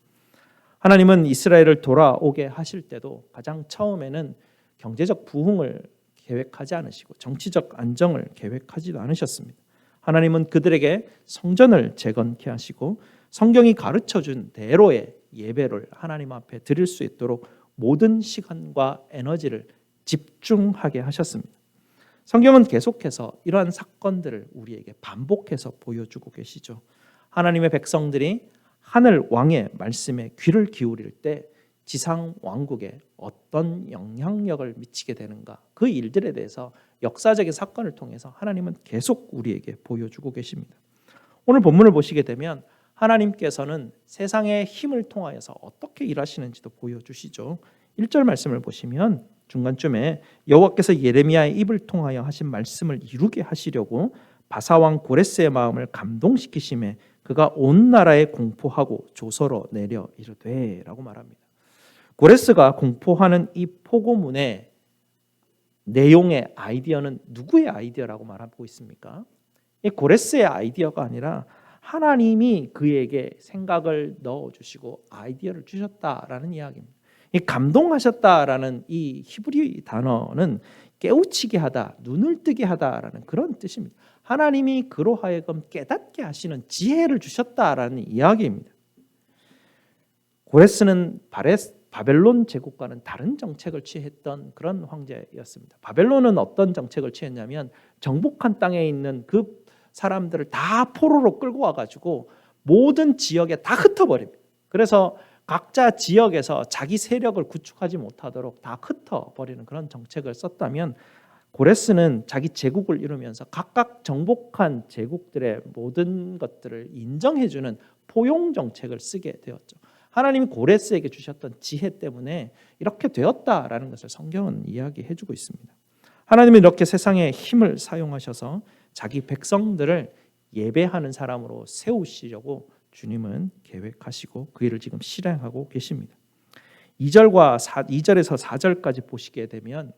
하나님은 이스라엘을 돌아오게 하실 때도 가장 처음에는 경제적 부흥을 계획하지 않으시고 정치적 안정을 계획하지도 않으셨습니다. 하나님은 그들에게 성전을 재건케 하시고 성경이 가르쳐준 대로의 예배를 하나님 앞에 드릴 수 있도록 모든 시간과 에너지를 집중하게 하셨습니다. 성경은 계속해서 이러한 사건들을 우리에게 반복해서 보여주고 계시죠. 하나님의 백성들이 하늘 왕의 말씀에 귀를 기울일 때 지상 왕국에 어떤 영향력을 미치게 되는가, 그 일들에 대해서 역사적인 사건을 통해서 하나님은 계속 우리에게 보여주고 계십니다. 오늘 본문을 보시게 되면 하나님께서는 세상의 힘을 통하여서 어떻게 일하시는지도 보여주시죠. 1절 말씀을 보시면 중간쯤에 여호와께서 예레미야의 입을 통하여 하신 말씀을 이루게 하시려고 바사왕 고레스의 마음을 감동시키심에 그가 온 나라에 공포하고 조서로 내려 이르되 라고 말합니다. 고레스가 공포하는 이 포고문의 내용의 아이디어는 누구의 아이디어라고 말하고 있습니까? 이 고레스의 아이디어가 아니라 하나님이 그에게 생각을 넣어주시고 아이디어를 주셨다라는 이야기입니다. 이 감동하셨다라는 이 히브리 단어는 깨우치게 하다, 눈을 뜨게 하다라는 그런 뜻입니다. 하나님이 그로 하여금 깨닫게 하시는 지혜를 주셨다라는 이야기입니다. 고레스는 바벨론 제국과는 다른 정책을 취했던 그런 황제였습니다. 바벨론은 어떤 정책을 취했냐면 정복한 땅에 있는 그 사람들을 다 포로로 끌고 와가지고 모든 지역에 다 흩어버립니다. 그래서 각자 지역에서 자기 세력을 구축하지 못하도록 다 흩어버리는 그런 정책을 썼다면 고레스는 자기 제국을 이루면서 각각 정복한 제국들의 모든 것들을 인정해주는 포용 정책을 쓰게 되었죠. 하나님이 고레스에게 주셨던 지혜 때문에 이렇게 되었다라는 것을 성경은 이야기해주고 있습니다. 하나님은 이렇게 세상의 힘을 사용하셔서 자기 백성들을 예배하는 사람으로 세우시려고 주님은 계획하시고 그 일을 지금 실행하고 계십니다. 2절에서 4절까지 보시게 되면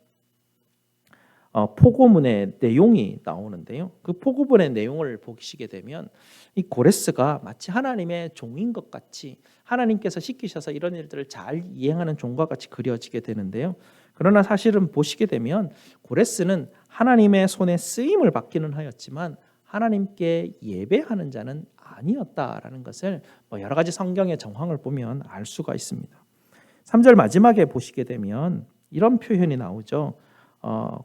포고문의 내용이 나오는데요. 그 포고문의 내용을 보시게 되면 이 고레스가 마치 하나님의 종인 것 같이 하나님께서 시키셔서 이런 일들을 잘 이행하는 종과 같이 그려지게 되는데요. 그러나 사실은 보시게 되면 고레스는 하나님의 손에 쓰임을 받기는 하였지만 하나님께 예배하는 자는 아니었다라는 것을 여러 가지 성경의 정황을 보면 알 수가 있습니다. 3절 마지막에 보시게 되면 이런 표현이 나오죠.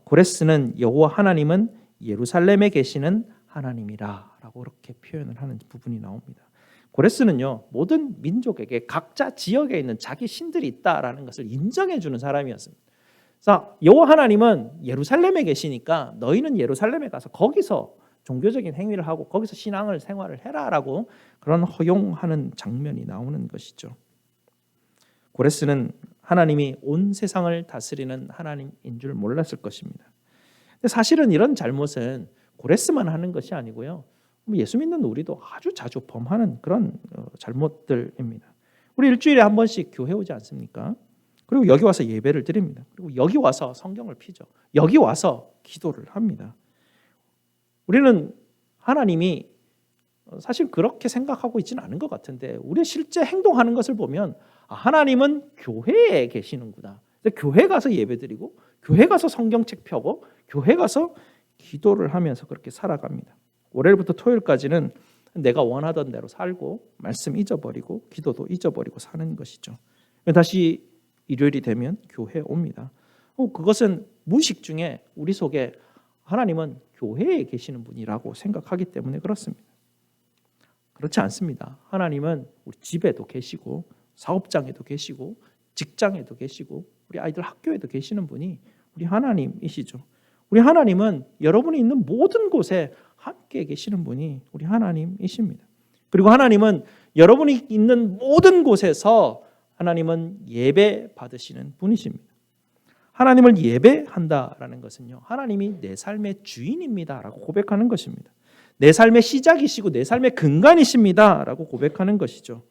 고레스는 여호와 하나님은 예루살렘에 계시는 하나님이라 라고 그렇게 표현을 하는 부분이 나옵니다. 고레스는요, 모든 민족에게 각자 지역에 있는 자기 신들이 있다라는 것을 인정해 주는 사람이었습니다. 그래서 여호와 하나님은 예루살렘에 계시니까 너희는 예루살렘에 가서 거기서 종교적인 행위를 하고 거기서 신앙을 생활을 해라라고 그런 허용하는 장면이 나오는 것이죠. 고레스는 하나님이 온 세상을 다스리는 하나님인 줄 몰랐을 것입니다. 근데 사실은 이런 잘못은 고레스만 하는 것이 아니고요. 예수 믿는 우리도 아주 자주 범하는 그런 잘못들입니다. 우리 일주일에 한 번씩 교회 오지 않습니까? 그리고 여기 와서 예배를 드립니다. 그리고 여기 와서 성경을 피죠. 여기 와서 기도를 합니다. 우리는 하나님이 사실 그렇게 생각하고 있지는 않은 것 같은데 우리 실제 행동하는 것을 보면 하나님은 교회에 계시는구나. 교회 가서 예배드리고 교회 가서 성경책 펴고 교회 가서 기도를 하면서 그렇게 살아갑니다. 월요일부터 토요일까지는 내가 원하던 대로 살고 말씀 잊어버리고 기도도 잊어버리고 사는 것이죠. 다시 일요일이 되면 교회에 옵니다. 그것은 무의식 중에 우리 속에 하나님은 교회에 계시는 분이라고 생각하기 때문에 그렇습니다. 그렇지 않습니다. 하나님은 우리 집에도 계시고 사업장에도 계시고 직장에도 계시고 우리 아이들 학교에도 계시는 분이 우리 하나님이시죠. 우리 하나님은 여러분이 있는 모든 곳에 함께 계시는 분이 우리 하나님이십니다. 그리고 하나님은 여러분이 있는 모든 곳에서 하나님은 예배 받으시는 분이십니다. 하나님을 예배한다라는 것은요, 하나님이 내 삶의 주인입니다라고 고백하는 것입니다. 내 삶의 시작이시고 내 삶의 근간이십니다라고 고백하는 것이죠.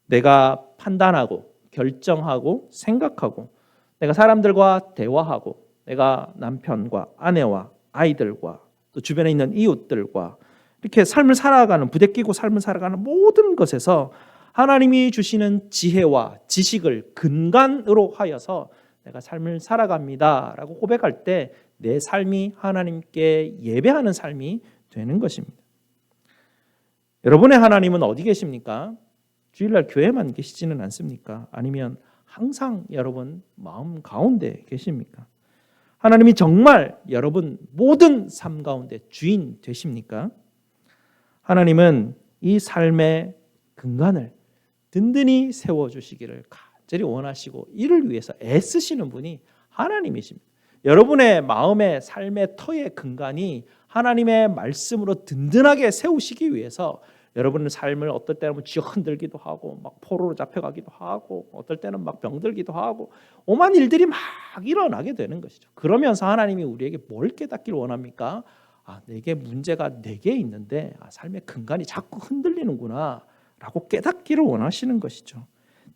내가 판단하고 결정하고 생각하고 내가 사람들과 대화하고 내가 남편과 아내와 아이들과 또 주변에 있는 이웃들과 이렇게 삶을 살아가는 부대끼고 삶을 살아가는 모든 것에서 하나님이 주시는 지혜와 지식을 근간으로 하여서 내가 삶을 살아갑니다라고 고백할 때 내 삶이 하나님께 예배하는 삶이 되는 것입니다. 여러분의 하나님은 어디 계십니까? 주일날 교회만 계시지는 않습니까? 아니면 항상 여러분 마음 가운데 계십니까? 하나님이 정말 여러분 모든 삶 가운데 주인 되십니까? 하나님은 이 삶의 근간을 든든히 세워주시기를 간절히 원하시고 이를 위해서 애쓰시는 분이 하나님이십니다. 여러분의 마음의 삶의 터의 근간이 하나님의 말씀으로 든든하게 세우시기 위해서 여러분의 삶을 어떨 때는 쥐어 흔들기도 하고 막 포로로 잡혀가기도 하고 어떨 때는 막 병들기도 하고 오만 일들이 막 일어나게 되는 것이죠. 그러면서 하나님이 우리에게 뭘 깨닫기를 원합니까? 내게 문제가 4개 있는데 삶의 근간이 자꾸 흔들리는구나 라고 깨닫기를 원하시는 것이죠.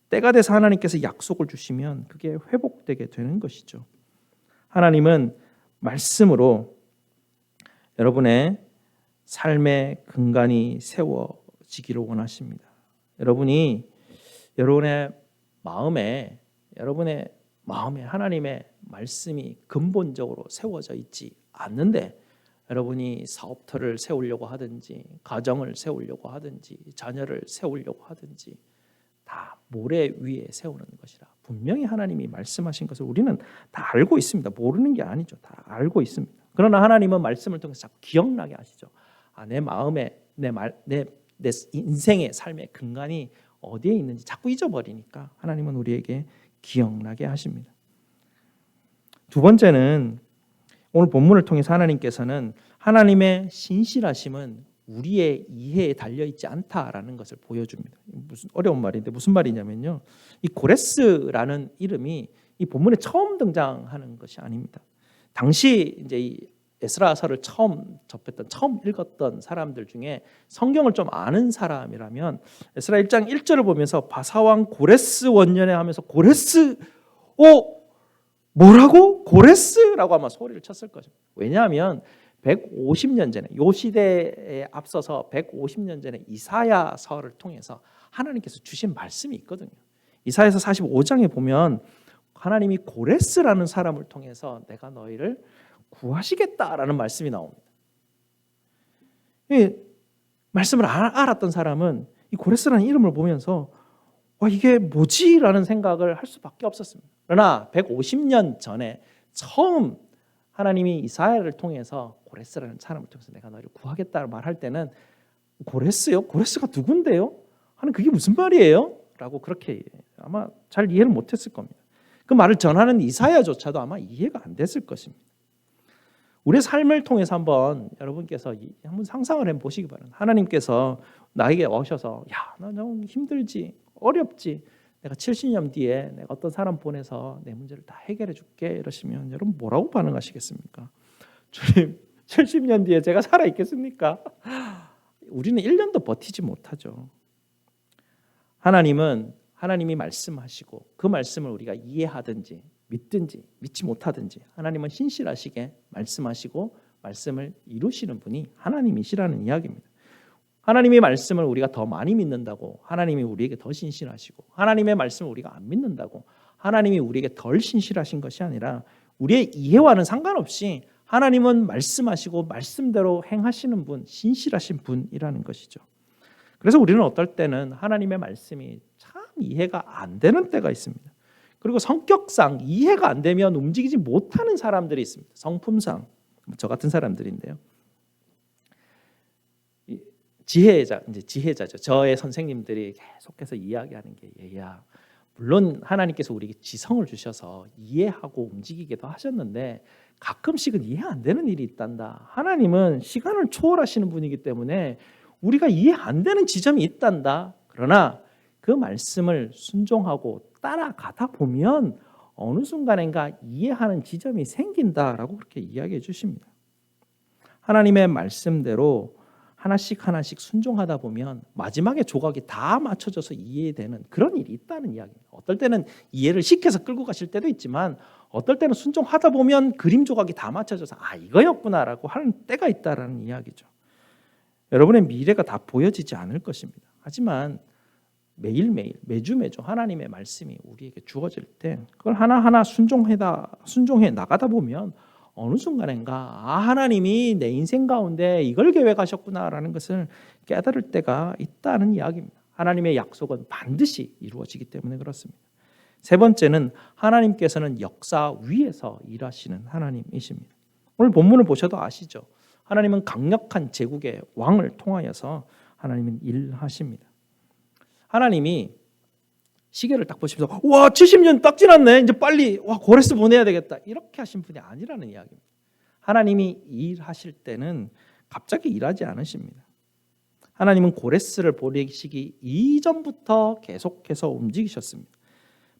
때가 돼서 하나님께서 약속을 주시면 그게 회복되게 되는 것이죠. 하나님은 말씀으로 여러분의 삶의 근간이 세워지기를 원하십니다. 여러분의 마음에 하나님의 말씀이 근본적으로 세워져 있지 않는데 여러분이 사업터를 세우려고 하든지 가정을 세우려고 하든지 자녀를 세우려고 하든지 다 모래 위에 세우는 것이라 분명히 하나님이 말씀하신 것을 우리는 다 알고 있습니다. 모르는 게 아니죠. 다 알고 있습니다. 그러나 하나님은 말씀을 통해서 자꾸 기억나게 하시죠. 내 마음에 내 인생의 삶의 근간이 어디에 있는지 자꾸 잊어버리니까 하나님은 우리에게 기억나게 하십니다. 두 번째는 오늘 본문을 통해서 하나님께서는 하나님의 신실하심은 우리의 이해에 달려있지 않다라는 것을 보여줍니다. 무슨 어려운 말인데 무슨 말이냐면요. 이 고레스라는 이름이 이 본문에 처음 등장하는 것이 아닙니다. 당시 이제 이 에스라서를 처음 접했던, 처음 읽었던 사람들 중에 성경을 좀 아는 사람이라면 에스라 1장 1절을 보면서 바사왕 고레스 원년에 하면서 고레스, 뭐라고? 고레스라고 아마 소리를 쳤을 것입니다. 왜냐하면 150년 전에 요 시대에 앞서서 150년 전에 이사야서를 통해서 하나님께서 주신 말씀이 있거든요. 이사야서 45장에 보면 하나님이 고레스라는 사람을 통해서 내가 너희를 구하시겠다라는 말씀이 나옵니다. 이 말씀을 알았던 사람은 이 고레스라는 이름을 보면서 이게 뭐지? 라는 생각을 할 수밖에 없었습니다. 그러나 150년 전에 처음 하나님이 이사야를 통해서 고레스라는 사람을 통해서 내가 너희를 구하겠다고 말할 때는 고레스요? 고레스가 누군데요? 하는 그게 무슨 말이에요? 라고 그렇게 아마 잘 이해를 못했을 겁니다. 그 말을 전하는 이사야조차도 아마 이해가 안 됐을 것입니다. 우리의 삶을 통해서 한번 여러분께서 한번 상상을 해보시기 바랍니다. 하나님께서 나에게 오셔서 나 너무 힘들지, 어렵지, 내가 70년 뒤에 내가 어떤 사람 보내서 내 문제를 다 해결해 줄게 이러시면 여러분 뭐라고 반응하시겠습니까? 주님 70년 뒤에 제가 살아있겠습니까? 우리는 1년도 버티지 못하죠. 하나님이 말씀하시고 그 말씀을 우리가 이해하든지 믿든지 믿지 못하든지 하나님은 신실하시게 말씀하시고 말씀을 이루시는 분이 하나님이시라는 이야기입니다. 하나님의 말씀을 우리가 더 많이 믿는다고 하나님이 우리에게 더 신실하시고 하나님의 말씀을 우리가 안 믿는다고 하나님이 우리에게 덜 신실하신 것이 아니라 우리의 이해와는 상관없이 하나님은 말씀하시고 말씀대로 행하시는 분, 신실하신 분이라는 것이죠. 그래서 우리는 어떨 때는 하나님의 말씀이 참 이해가 안 되는 때가 있습니다. 그리고 성격상 이해가 안 되면 움직이지 못하는 사람들이 있습니다. 성품상 저 같은 사람들인데요. 지혜자죠. 저의 선생님들이 계속해서 이야기하는 게 얘야. 물론 하나님께서 우리에게 지성을 주셔서 이해하고 움직이기도 하셨는데 가끔씩은 이해 안 되는 일이 있단다. 하나님은 시간을 초월하시는 분이기 때문에 우리가 이해 안 되는 지점이 있단다. 그러나 그 말씀을 순종하고 따라가다 보면 어느 순간인가 이해하는 지점이 생긴다라고 그렇게 이야기해 주십니다. 하나님의 말씀대로 하나씩 순종하다 보면 마지막에 조각이 다 맞춰져서 이해되는 그런 일이 있다는 이야기입니다. 어떨 때는 이해를 시켜서 끌고 가실 때도 있지만 어떨 때는 순종하다 보면 그림 조각이 다 맞춰져서 이거였구나라고 하는 때가 있다라는 이야기죠. 여러분의 미래가 다 보여지지 않을 것입니다. 하지만 매일매일 매주 하나님의 말씀이 우리에게 주어질 때 그걸 하나하나 순종해 나가다 보면 어느 순간인가 하나님이 내 인생 가운데 이걸 계획하셨구나라는 것을 깨달을 때가 있다는 이야기입니다. 하나님의 약속은 반드시 이루어지기 때문에 그렇습니다. 세 번째는 하나님께서는 역사 위에서 일하시는 하나님이십니다. 오늘 본문을 보셔도 아시죠? 하나님은 강력한 제국의 왕을 통하여서 하나님은 일하십니다. 하나님이 시계를 딱 보시면서 70년 딱 지났네. 이제 빨리 고레스 보내야 되겠다. 이렇게 하신 분이 아니라는 이야기입니다. 하나님이 일하실 때는 갑자기 일하지 않으십니다. 하나님은 고레스를 보내시기 이전부터 계속해서 움직이셨습니다.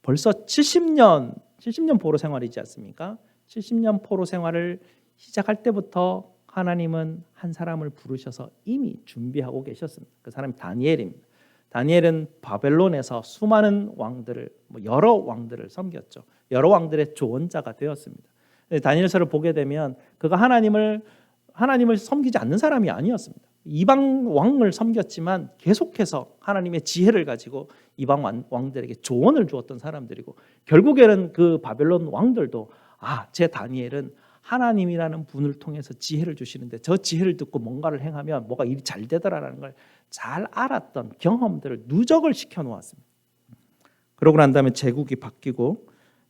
벌써 70년 포로 생활이지 않습니까? 70년 포로 생활을 시작할 때부터 하나님은 한 사람을 부르셔서 이미 준비하고 계셨습니다. 그 사람이 다니엘입니다. 다니엘은 바벨론에서 수많은 왕들을 여러 왕들을 섬겼죠. 여러 왕들의 조언자가 되었습니다. 다니엘서를 보게 되면 그가 하나님을 섬기지 않는 사람이 아니었습니다. 이방 왕을 섬겼지만 계속해서 하나님의 지혜를 가지고 이방 왕들에게 조언을 주었던 사람들이고 결국에는 그 바벨론 왕들도 제 다니엘은 하나님이라는 분을 통해서 지혜를 주시는데 저 지혜를 듣고 뭔가를 행하면 뭐가 일이 잘 되더라라는 걸 잘 알았던 경험들을 누적을 시켜 놓았습니다. 그러고 난 다음에 제국이 바뀌고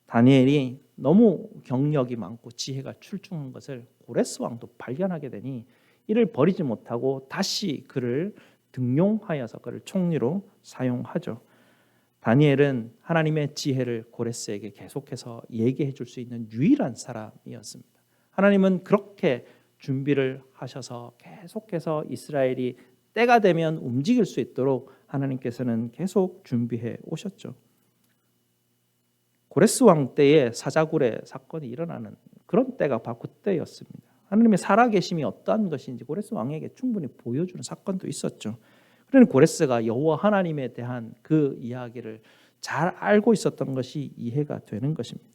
다니엘이 너무 경력이 많고 지혜가 출중한 것을 고레스 왕도 발견하게 되니 이를 버리지 못하고 다시 그를 등용하여서 그를 총리로 사용하죠. 다니엘은 하나님의 지혜를 고레스에게 계속해서 얘기해 줄 수 있는 유일한 사람이었습니다. 하나님은 그렇게 준비를 하셔서 계속해서 이스라엘이 때가 되면 움직일 수 있도록 하나님께서는 계속 준비해 오셨죠. 고레스 왕 때에 사자굴의 사건이 일어나는 그런 때가 바로 그때였습니다. 하나님의 살아계심이 어떠한 것인지 고레스 왕에게 충분히 보여주는 사건도 있었죠. 그러니 고레스가 여호와 하나님에 대한 그 이야기를 잘 알고 있었던 것이 이해가 되는 것입니다.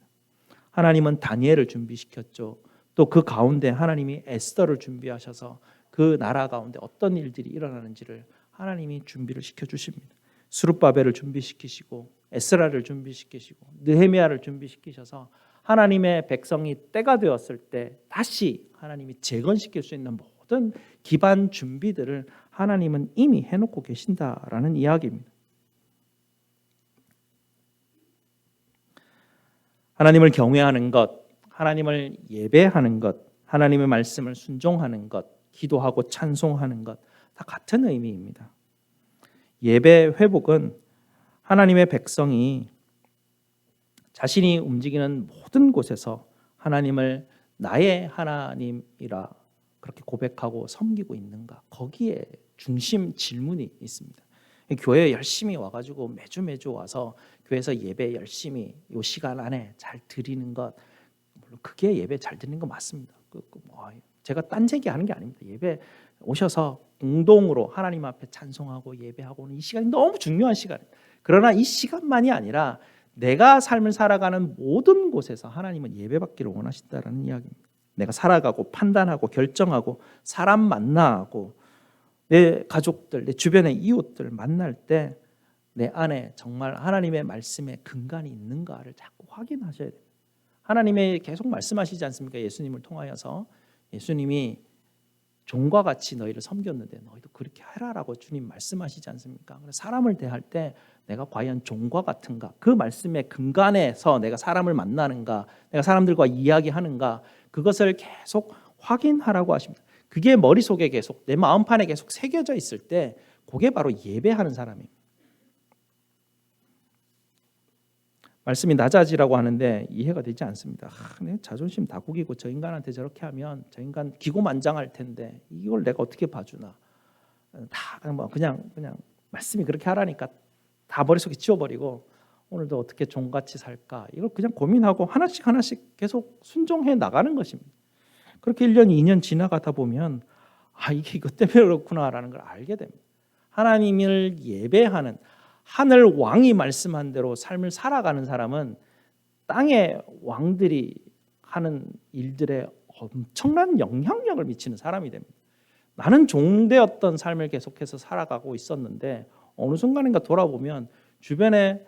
하나님은 다니엘을 준비시켰죠. 또 그 가운데 하나님이 에스더를 준비하셔서 그 나라 가운데 어떤 일들이 일어나는지를 하나님이 준비를 시켜주십니다. 스룹바벨을 준비시키시고 에스라를 준비시키시고 느헤미야를 준비시키셔서 하나님의 백성이 때가 되었을 때 다시 하나님이 재건시킬 수 있는 모든 기반 준비들을 하나님은 이미 해놓고 계신다라는 이야기입니다. 하나님을 경외하는 것, 하나님을 예배하는 것, 하나님의 말씀을 순종하는 것, 기도하고 찬송하는 것 다 같은 의미입니다. 예배 회복은 하나님의 백성이 자신이 움직이는 모든 곳에서 하나님을 나의 하나님이라 그렇게 고백하고 섬기고 있는가, 거기에 중심 질문이 있습니다. 교회에 열심히 와가지고 매주 와서 교회에서 예배 열심히 이 시간 안에 잘 드리는 것, 물론 그게 예배 잘 드리는 거 맞습니다. 제가 딴 얘기하는 게 아닙니다. 예배 오셔서 공동으로 하나님 앞에 찬송하고 예배하고 이 시간이 너무 중요한 시간입니다. 그러나 이 시간만이 아니라 내가 삶을 살아가는 모든 곳에서 하나님은 예배받기를 원하신다는 이야기입니다. 내가 살아가고 판단하고 결정하고 사람 만나고 내 가족들, 내 주변의 이웃들 만날 때 내 안에 정말 하나님의 말씀에 근간이 있는가를 자꾸 확인하셔야 됩니다. 하나님의 계속 말씀하시지 않습니까? 예수님을 통하여서 예수님이 종과 같이 너희를 섬겼는데 너희도 그렇게 해라라고 주님 말씀하시지 않습니까? 사람을 대할 때 내가 과연 종과 같은가? 그 말씀의 근간에서 내가 사람을 만나는가? 내가 사람들과 이야기하는가? 그것을 계속 확인하라고 하십니다. 그게 머릿속에 계속 내 마음판에 계속 새겨져 있을 때 그게 바로 예배하는 사람입니다. 말씀이 낮아지라고 하는데 이해가 되지 않습니다. 내 자존심 다 구기고 저 인간한테 저렇게 하면 저 인간 기고만장할 텐데 이걸 내가 어떻게 봐주나. 다 그냥 말씀이 그렇게 하라니까 다 머릿속에 지워버리고 오늘도 어떻게 종같이 살까 이걸 그냥 고민하고 하나씩 계속 순종해 나가는 것입니다. 그렇게 1년 2년 지나가다 보면 이게 이것 때문에 그렇구나라는 걸 알게 됩니다. 하나님을 예배하는 하늘 왕이 말씀한 대로 삶을 살아가는 사람은 땅의 왕들이 하는 일들에 엄청난 영향력을 미치는 사람이 됩니다. 나는 종되었던 삶을 계속해서 살아가고 있었는데 어느 순간인가 돌아보면 주변에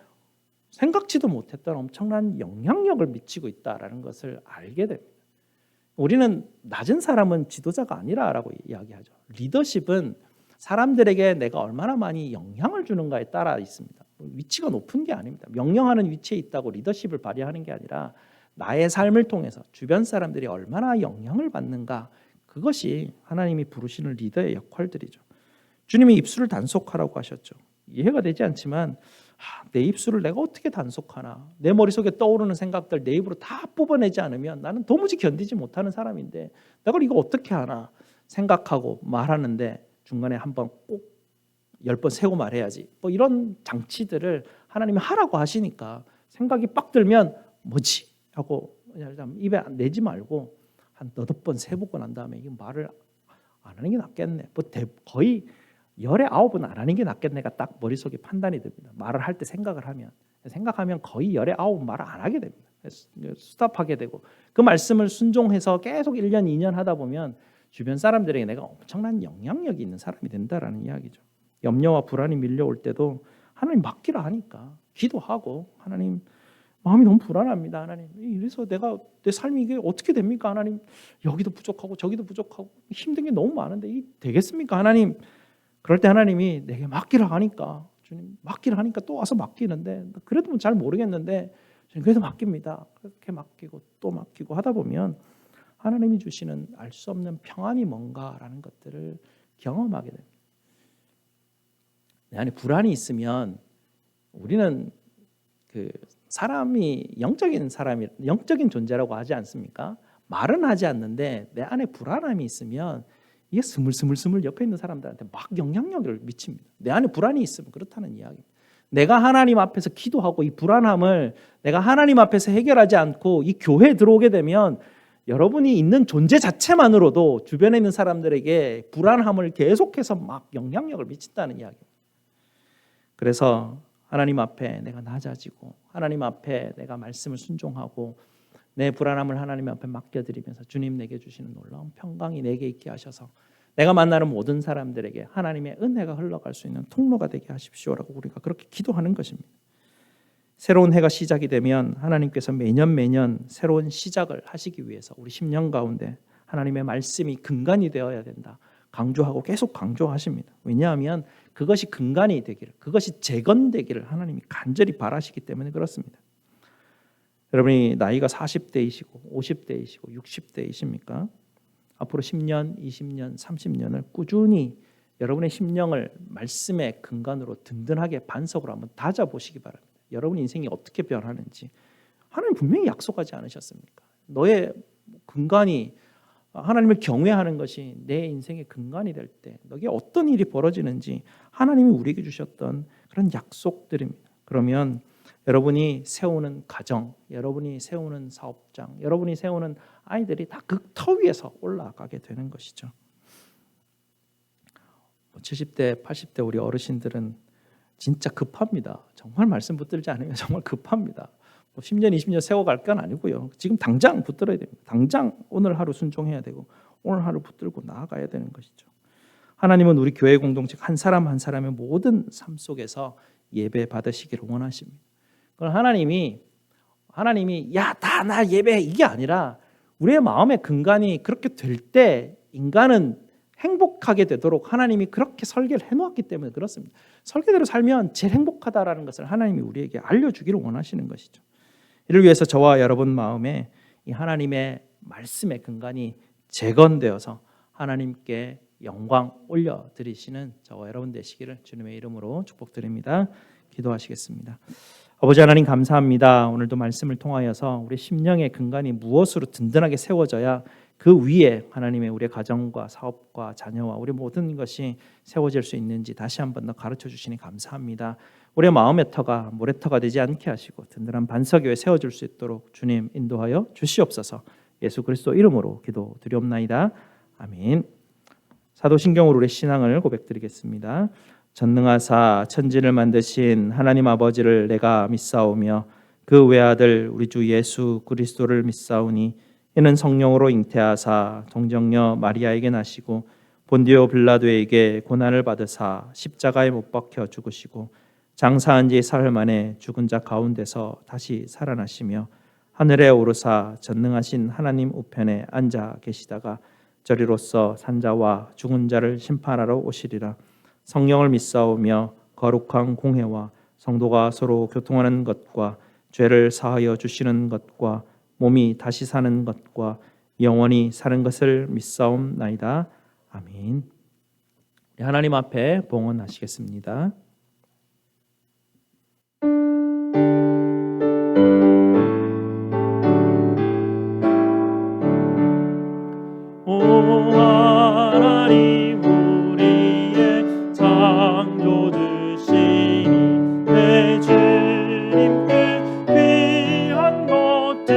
생각지도 못했던 엄청난 영향력을 미치고 있다라는 것을 알게 됩니다. 우리는 낮은 사람은 지도자가 아니라라고 이야기하죠. 리더십은 사람들에게 내가 얼마나 많이 영향을 주는가에 따라 있습니다. 위치가 높은 게 아닙니다. 명령하는 위치에 있다고 리더십을 발휘하는 게 아니라 나의 삶을 통해서 주변 사람들이 얼마나 영향을 받는가, 그것이 하나님이 부르시는 리더의 역할들이죠. 주님이 입술을 단속하라고 하셨죠. 이해가 되지 않지만 내 입술을 내가 어떻게 단속하나, 내 머릿속에 떠오르는 생각들 내 입으로 다 뽑아내지 않으면 나는 도무지 견디지 못하는 사람인데 내가 이거 어떻게 하나 생각하고 말하는데 중간에 한번 꼭 10번 세고 말해야지, 이런 장치들을 하나님이 하라고 하시니까 생각이 빡 들면 뭐지 하고 그냥 입에 내지 말고 한 8번 세보고 난 다음에 이 말을 안 하는 게 낫겠네, 거의 10에 9은 안 하는 게 낫겠네가 딱 머릿속에 판단이 됩니다. 말을 할 때 생각하면 거의 10에 9은 말을 안 하게 됩니다. 스탑하게 되고 그 말씀을 순종해서 계속 1년 2년 하다 보면 주변 사람들에게 내가 엄청난 영향력이 있는 사람이 된다라는 이야기죠. 염려와 불안이 밀려올 때도 하나님 맡기라 하니까 기도하고, 하나님 마음이 너무 불안합니다. 하나님 이래서 내 삶이 이게 어떻게 됩니까? 하나님 여기도 부족하고 저기도 부족하고 힘든 게 너무 많은데 이게 되겠습니까? 하나님. 그럴 때 하나님이 내게 맡기라 하니까, 주님 맡기라 하니까 또 와서 맡기는데 그래도 잘 모르겠는데 주님 그래도 맡깁니다. 그렇게 맡기고 또 맡기고 하다 보면 하나님이 주시는 알 수 없는 평안이 뭔가라는 것들을 경험하게 됩니다. 내 안에 불안이 있으면 우리는 사람이 영적인 존재라고 하지 않습니까? 말은 하지 않는데 내 안에 불안함이 있으면 이게 스물스물 옆에 있는 사람들한테 막 영향력을 미칩니다. 내 안에 불안이 있으면 그렇다는 이야기입니다. 내가 하나님 앞에서 기도하고 이 불안함을 내가 하나님 앞에서 해결하지 않고 이 교회에 들어오게 되면 여러분이 있는 존재 자체만으로도 주변에 있는 사람들에게 불안함을 계속해서 막 영향력을 미친다는 이야기입니다. 그래서 하나님 앞에 내가 낮아지고 하나님 앞에 내가 말씀을 순종하고 내 불안함을 하나님 앞에 맡겨드리면서 주님 내게 주시는 놀라운 평강이 내게 있게 하셔서 내가 만나는 모든 사람들에게 하나님의 은혜가 흘러갈 수 있는 통로가 되게 하십시오라고 우리가 그렇게 기도하는 것입니다. 새로운 해가 시작이 되면 하나님께서 매년 새로운 시작을 하시기 위해서 우리 10년 가운데 하나님의 말씀이 근간이 되어야 된다 강조하고 계속 강조하십니다. 왜냐하면 그것이 근간이 되기를, 그것이 재건되기를 하나님이 간절히 바라시기 때문에 그렇습니다. 여러분이 나이가 40대이시고 50대이시고 60대이십니까? 앞으로 10년, 20년, 30년을 꾸준히 여러분의 심령을 말씀의 근간으로 든든하게 반석으로 한번 다져보시기 바랍니다. 여러분 인생이 어떻게 변하는지 하나님 분명히 약속하지 않으셨습니까? 너의 근간이 하나님을 경외하는 것이 내 인생의 근간이 될 때 너에게 어떤 일이 벌어지는지 하나님이 우리에게 주셨던 그런 약속들입니다. 그러면 여러분이 세우는 가정, 여러분이 세우는 사업장, 여러분이 세우는 아이들이 다 그 터 위에서 올라가게 되는 것이죠. 70대, 80대 우리 어르신들은 진짜 급합니다. 정말 말씀 붙들지 않으면 정말 급합니다. 10년, 20년 세워갈 건 아니고요. 지금 당장 붙들어야 됩니다. 당장 오늘 하루 순종해야 되고 오늘 하루 붙들고 나아가야 되는 것이죠. 하나님은 우리 교회 공동체 한 사람 한 사람의 모든 삶 속에서 예배 받으시기를 원하십니다. 그럼 하나님이 야, 다 나 예배해 이게 아니라 우리의 마음의 근간이 그렇게 될 때 인간은 행복하게 되도록 하나님이 그렇게 설계를 해놓았기 때문에 그렇습니다. 설계대로 살면 제일 행복하다라는 것을 하나님이 우리에게 알려주기를 원하시는 것이죠. 이를 위해서 저와 여러분 마음에 이 하나님의 말씀의 근간이 재건되어서 하나님께 영광 올려드리시는 저와 여러분 되시기를 주님의 이름으로 축복드립니다. 기도하시겠습니다. 아버지 하나님 감사합니다. 오늘도 말씀을 통하여서 우리 심령의 근간이 무엇으로 든든하게 세워져야 그 위에 하나님의 우리의 가정과 사업과 자녀와 우리 모든 것이 세워질 수 있는지 다시 한번 더 가르쳐 주시니 감사합니다. 우리의 마음의 터가 모래터가 되지 않게 하시고 든든한 반석 위에 세워질 수 있도록 주님 인도하여 주시옵소서. 예수 그리스도 이름으로 기도드리옵나이다. 아멘. 사도신경으로 우리 신앙을 고백드리겠습니다. 전능하사 천지를 만드신 하나님 아버지를 내가 믿사오며 그 외아들 우리 주 예수 그리스도를 믿사오니 이는 성령으로 잉태하사 동정녀 마리아에게 나시고 본디오 빌라도에게 고난을 받으사 십자가에 못 박혀 죽으시고 장사한 지 사흘 만에 죽은 자 가운데서 다시 살아나시며 하늘에 오르사 전능하신 하나님 우편에 앉아 계시다가 저리로서 산자와 죽은 자를 심판하러 오시리라. 성령을 믿사오며 거룩한 공회와 성도가 서로 교통하는 것과 죄를 사하여 주시는 것과 몸이 다시 사는 것과 영원히 사는 것을 믿사옵나이다. 아멘. 하나님 앞에 봉헌하시겠습니다. 오 하나님 우리의 창조주시니 내 주님께 귀한 것들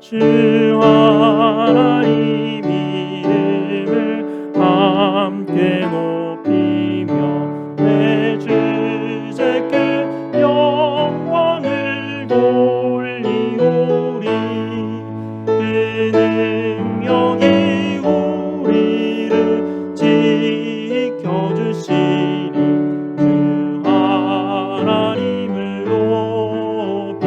주 하나님 이름을 함께 높이며 내 주제께 영광을 돌리오리. 그 능력이 우리를 지켜주시니 주 하나님을 높이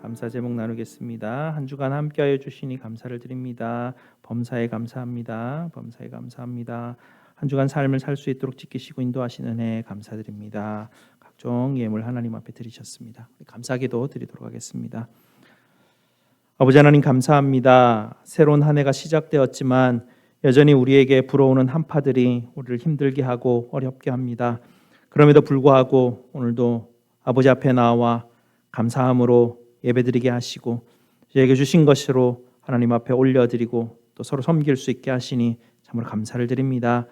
감사 제목 나누겠습니다. 한 주간 함께하여 주시니 감사를 드립니다. 범사에 감사합니다. 범사에 감사합니다. 한 주간 삶을 살 수 있도록 지키시고 인도하시는 은혜 감사드립니다. 각종 예물 하나님 앞에 드리셨습니다. 감사기도 드리도록 하겠습니다. 아버지 하나님 감사합니다. 새로운 한 해가 시작되었지만 여전히 우리에게 불어오는 한파들이 우리를 힘들게 하고 어렵게 합니다. 그럼에도 불구하고 오늘도 아버지 앞에 나와 감사함으로 예배드리게 하시고 저에게 주신 것으로 하나님 앞에 올려드리고 또 서로 섬길 수 있게 하시니 참으로 감사를 드립니다.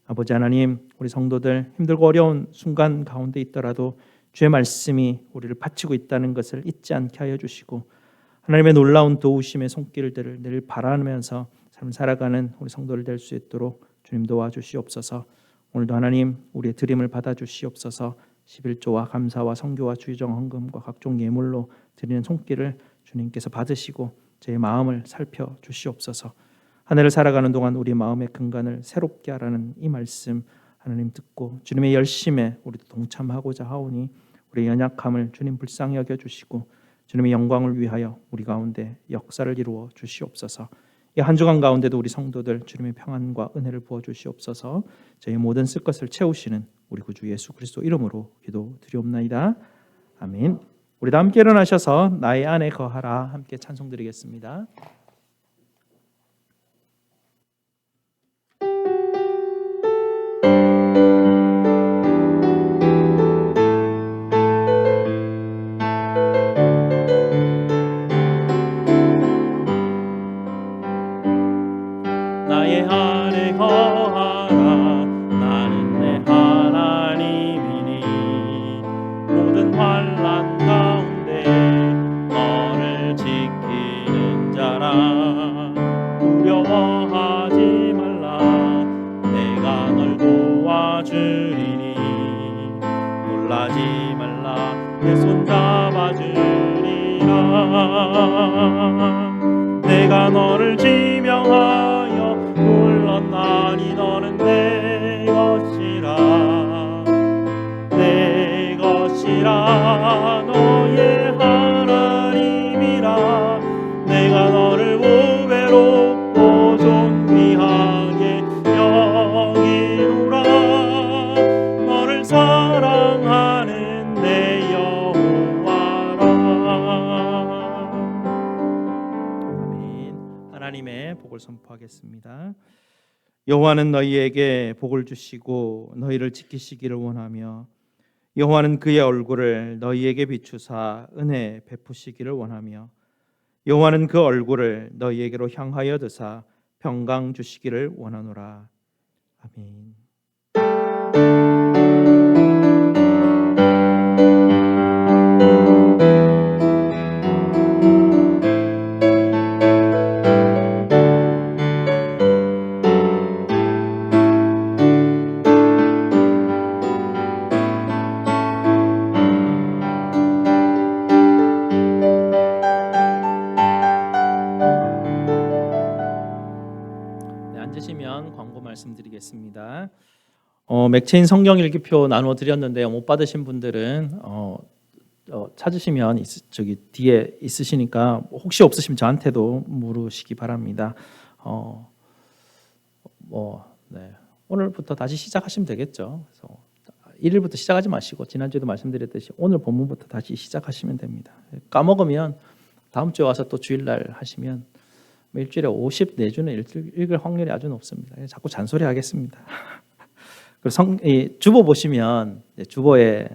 아버지 하나님, 우리 성도들 힘들고 어려운 순간 가운데 있더라도 주의 말씀이 우리를 바치고 있다는 것을 잊지 않게 하여 주시고 하나님의 놀라운 도우심의 손길들을 늘 바라면서 삶을 살아가는 우리 성도들 될 수 있도록 주님 도와주시옵소서. 오늘도 하나님 우리의 드림을 받아주시옵소서. 11조와 감사와 성교와 주의정 헌금과 각종 예물로 드리는 손길을 주님께서 받으시고 제 마음을 살펴주시옵소서. 한 해를 살아가는 동안 우리 마음의 근간을 새롭게 하라는 이 말씀 하나님 듣고 주님의 열심에 우리도 동참하고자 하오니 우리의 연약함을 주님 불쌍히 여겨주시고 주님의 영광을 위하여 우리 가운데 역사를 이루어 주시옵소서. 이 한 주간 가운데도 우리 성도들 주님의 평안과 은혜를 부어주시옵소서. 저희 모든 쓸 것을 채우시는 우리 구주 예수 그리스도 이름으로 기도드리옵나이다. 아멘. 우리 다 함께 일어나셔서 나의 안에 거하라 함께 찬송드리겠습니다. 나의 안에 거하라 나는 내 하나님이니 모든 환난 가운데 너를 지키는 자라 두려워하지 말라 내가 널 도와주리니 놀라지 말라 내 손 잡아주리라 내가 너를 지명하여 불렀나니 너는 내 것이라 내가 너를 우배롭고 존귀하게 여기노라. 너를 사랑하는 내 여호와라. 아멘. 하나님의 복을 선포하겠습니다. 여호와는 너희에게 복을 주시고 너희를 지키시기를 원하며 여호와는 그의 얼굴을 너희에게 비추사 은혜 베푸시기를 원하며 여호와는 그 얼굴을 너희에게로 향하여 드사 평강 주시기를 원하노라. 아멘. 앉으시면 광고 말씀드리겠습니다. 맥체인 성경 읽기표 나누어 드렸는데요. 못 받으신 분들은 찾으시면 저기 뒤에 있으시니까 혹시 없으시면 저한테도 물으시기 바랍니다. 네. 오늘부터 다시 시작하시면 되겠죠. 그래서 1일부터 시작하지 마시고 지난주에도 말씀드렸듯이 오늘 본문부터 다시 시작하시면 됩니다. 까먹으면 다음 주에 와서 또 주일날 하시면 일주일에 54주는 읽을 확률이 아주 높습니다. 자꾸 잔소리 하겠습니다. 그리고 주보 보시면 주보에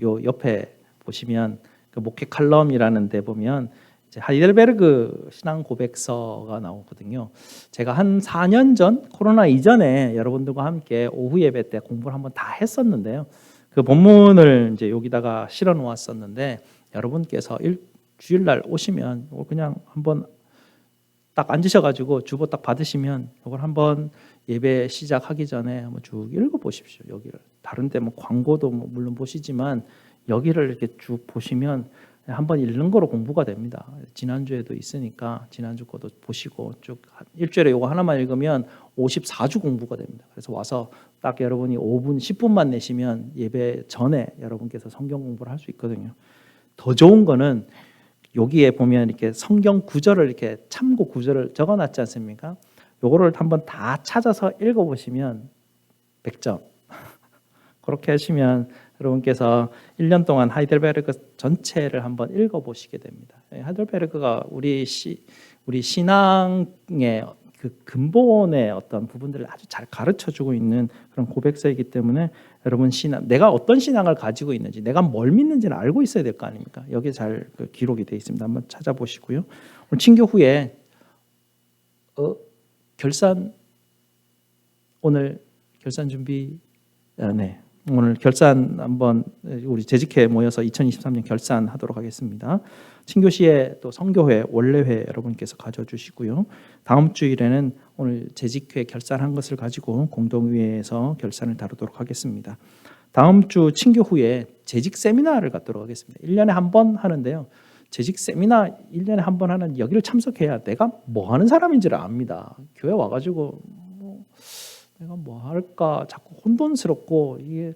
요 옆에 보시면 그 목회 칼럼이라는 데 보면 이제 하이델베르그 신앙 고백서가 나오거든요. 제가 한 4년 전 코로나 이전에 여러분들과 함께 오후 예배 때 공부를 한번 다 했었는데요. 그 본문을 이제 여기다가 실어 놓았었는데 여러분께서 주일날 오시면 그냥 한번 딱 앉으셔가지고 주보 딱 받으시면 이걸 한번 예배 시작하기 전에 한번 쭉 읽어보십시오. 여기를 다른 데 뭐 광고도 뭐 물론 보시지만 여기를 이렇게 쭉 보시면 한번 읽는 거로 공부가 됩니다. 지난주에도 있으니까 지난주 거도 보시고 쭉 일주일에 이거 하나만 읽으면 54주 공부가 됩니다. 그래서 와서 딱 여러분이 5분 10분만 내시면 예배 전에 여러분께서 성경 공부를 할 수 있거든요. 더 좋은 거는 여기에 보면 이렇게 성경 구절을 이렇게 참고 구절을 적어놨지 않습니까? 요거를 한번 다 찾아서 읽어보시면 100점. 그렇게 하시면 여러분께서 1년 동안 하이델베르크 전체를 한번 읽어보시게 됩니다. 하이델베르크가 우리 신앙의 그 근본의 어떤 부분들을 아주 잘 가르쳐주고 있는 그런 고백서이기 때문에 여러분 내가 어떤 신앙을 가지고 있는지, 내가 뭘 믿는지는 알고 있어야 될 거 아닙니까? 여기에 잘 기록이 되어 있습니다. 한번 찾아보시고요. 오늘 친교 후에 오늘 결산 준비, 네. 오늘 결산 한번 우리 재직회 모여서 2023년 결산하도록 하겠습니다. 친교시에 또 성교회 원래회 여러분께서 가져주시고요. 다음 주일에는 오늘 재직회 결산한 것을 가지고 공동위에서 결산을 다루도록 하겠습니다. 다음 주 친교 후에 재직 세미나를 갖도록 하겠습니다. 1년에 한 번 하는데요. 재직 세미나 1년에 한 번 하는 여기를 참석해야 내가 뭐 하는 사람인지를 압니다. 교회 와가지고 내가 뭐 할까 자꾸 혼돈스럽고 이게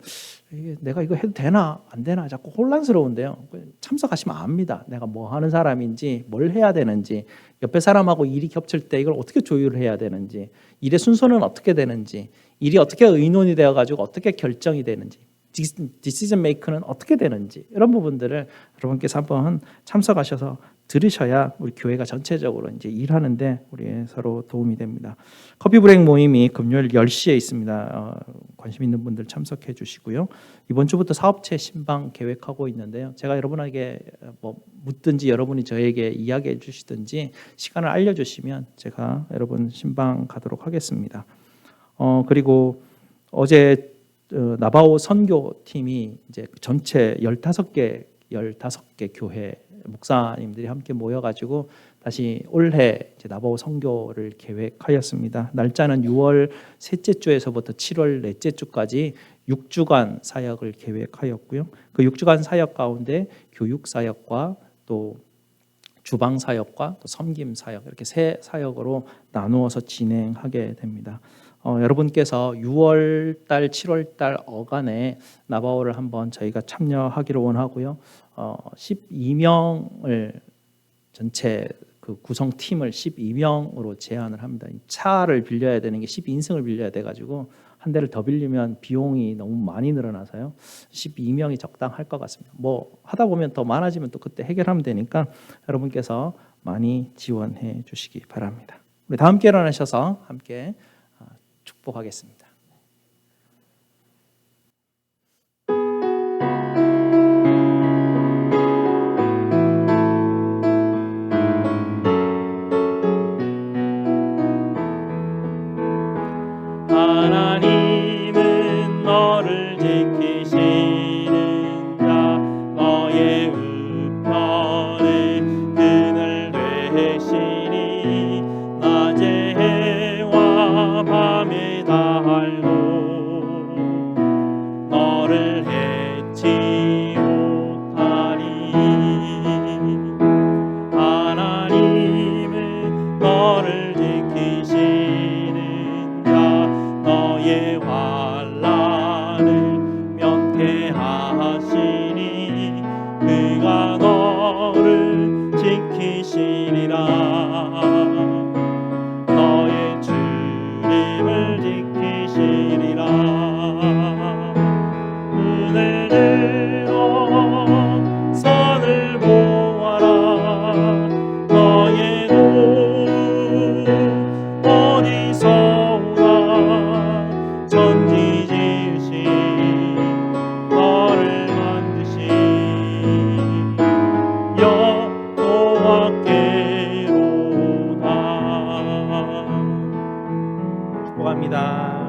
내가 이거 해도 되나 안 되나 자꾸 혼란스러운데요. 참석하시면 압니다. 내가 뭐 하는 사람인지, 뭘 해야 되는지, 옆에 사람하고 일이 겹칠 때 이걸 어떻게 조율을 해야 되는지, 일의 순서는 어떻게 되는지, 일이 어떻게 의논이 되어가지고 어떻게 결정이 되는지, 디시전 메이커는 어떻게 되는지, 이런 부분들을 여러분께서 한번 참석하셔서 들으셔야 우리 교회가 전체적으로 이제 일하는데 우리 서로 도움이 됩니다. 커피 브레이크 모임이 금요일 10시에 있습니다. 관심 있는 분들 참석해 주시고요. 이번 주부터 사업체 신방 계획하고 있는데요. 제가 여러분에게 뭐 묻든지 여러분이 저에게 이야기해 주시든지 시간을 알려주시면 제가 여러분 신방 가도록 하겠습니다. 그리고 어제 나바오 선교팀이 이제 전체 15개 교회 목사님들이 함께 모여가지고 다시 올해 이제 나바오 선교를 계획하였습니다. 날짜는 6월 셋째 주에서부터 7월 넷째 주까지 6주간 사역을 계획하였고요. 그 6주간 사역 가운데 교육 사역과 또 주방 사역과 또 섬김 사역 이렇게 세 사역으로 나누어서 진행하게 됩니다. 여러분께서 6월달, 7월달 어간에 나바오를 한번 저희가 참여하기를 원하고요. 12명을 전체 그 구성팀을 12명으로 제한을 합니다. 차를 빌려야 되는 게 12인승을 빌려야 돼가지고 한 대를 더 빌리면 비용이 너무 많이 늘어나서요. 12명이 적당할 것 같습니다. 뭐 하다 보면 더 많아지면 또 그때 해결하면 되니까 여러분께서 많이 지원해 주시기 바랍니다. 우리 다 함께 일어나셔서 함께 축복하겠습니다. 하나님은 너를 지키시는 자, 너의 우편에 그늘 되시니 낮에 해와 밤에 달도 너를 해치 못하리. 하나님은 너를 지키시는 자, 너의 환난을 면케하시니 그가 너를 지키시리라. 너의 주님을 지키시리라. 눈을 들어 산을 보아라. 너의 도움 어디서 오나. 천지 지으신 너를 만드신 여호와께로다. 축복합니다.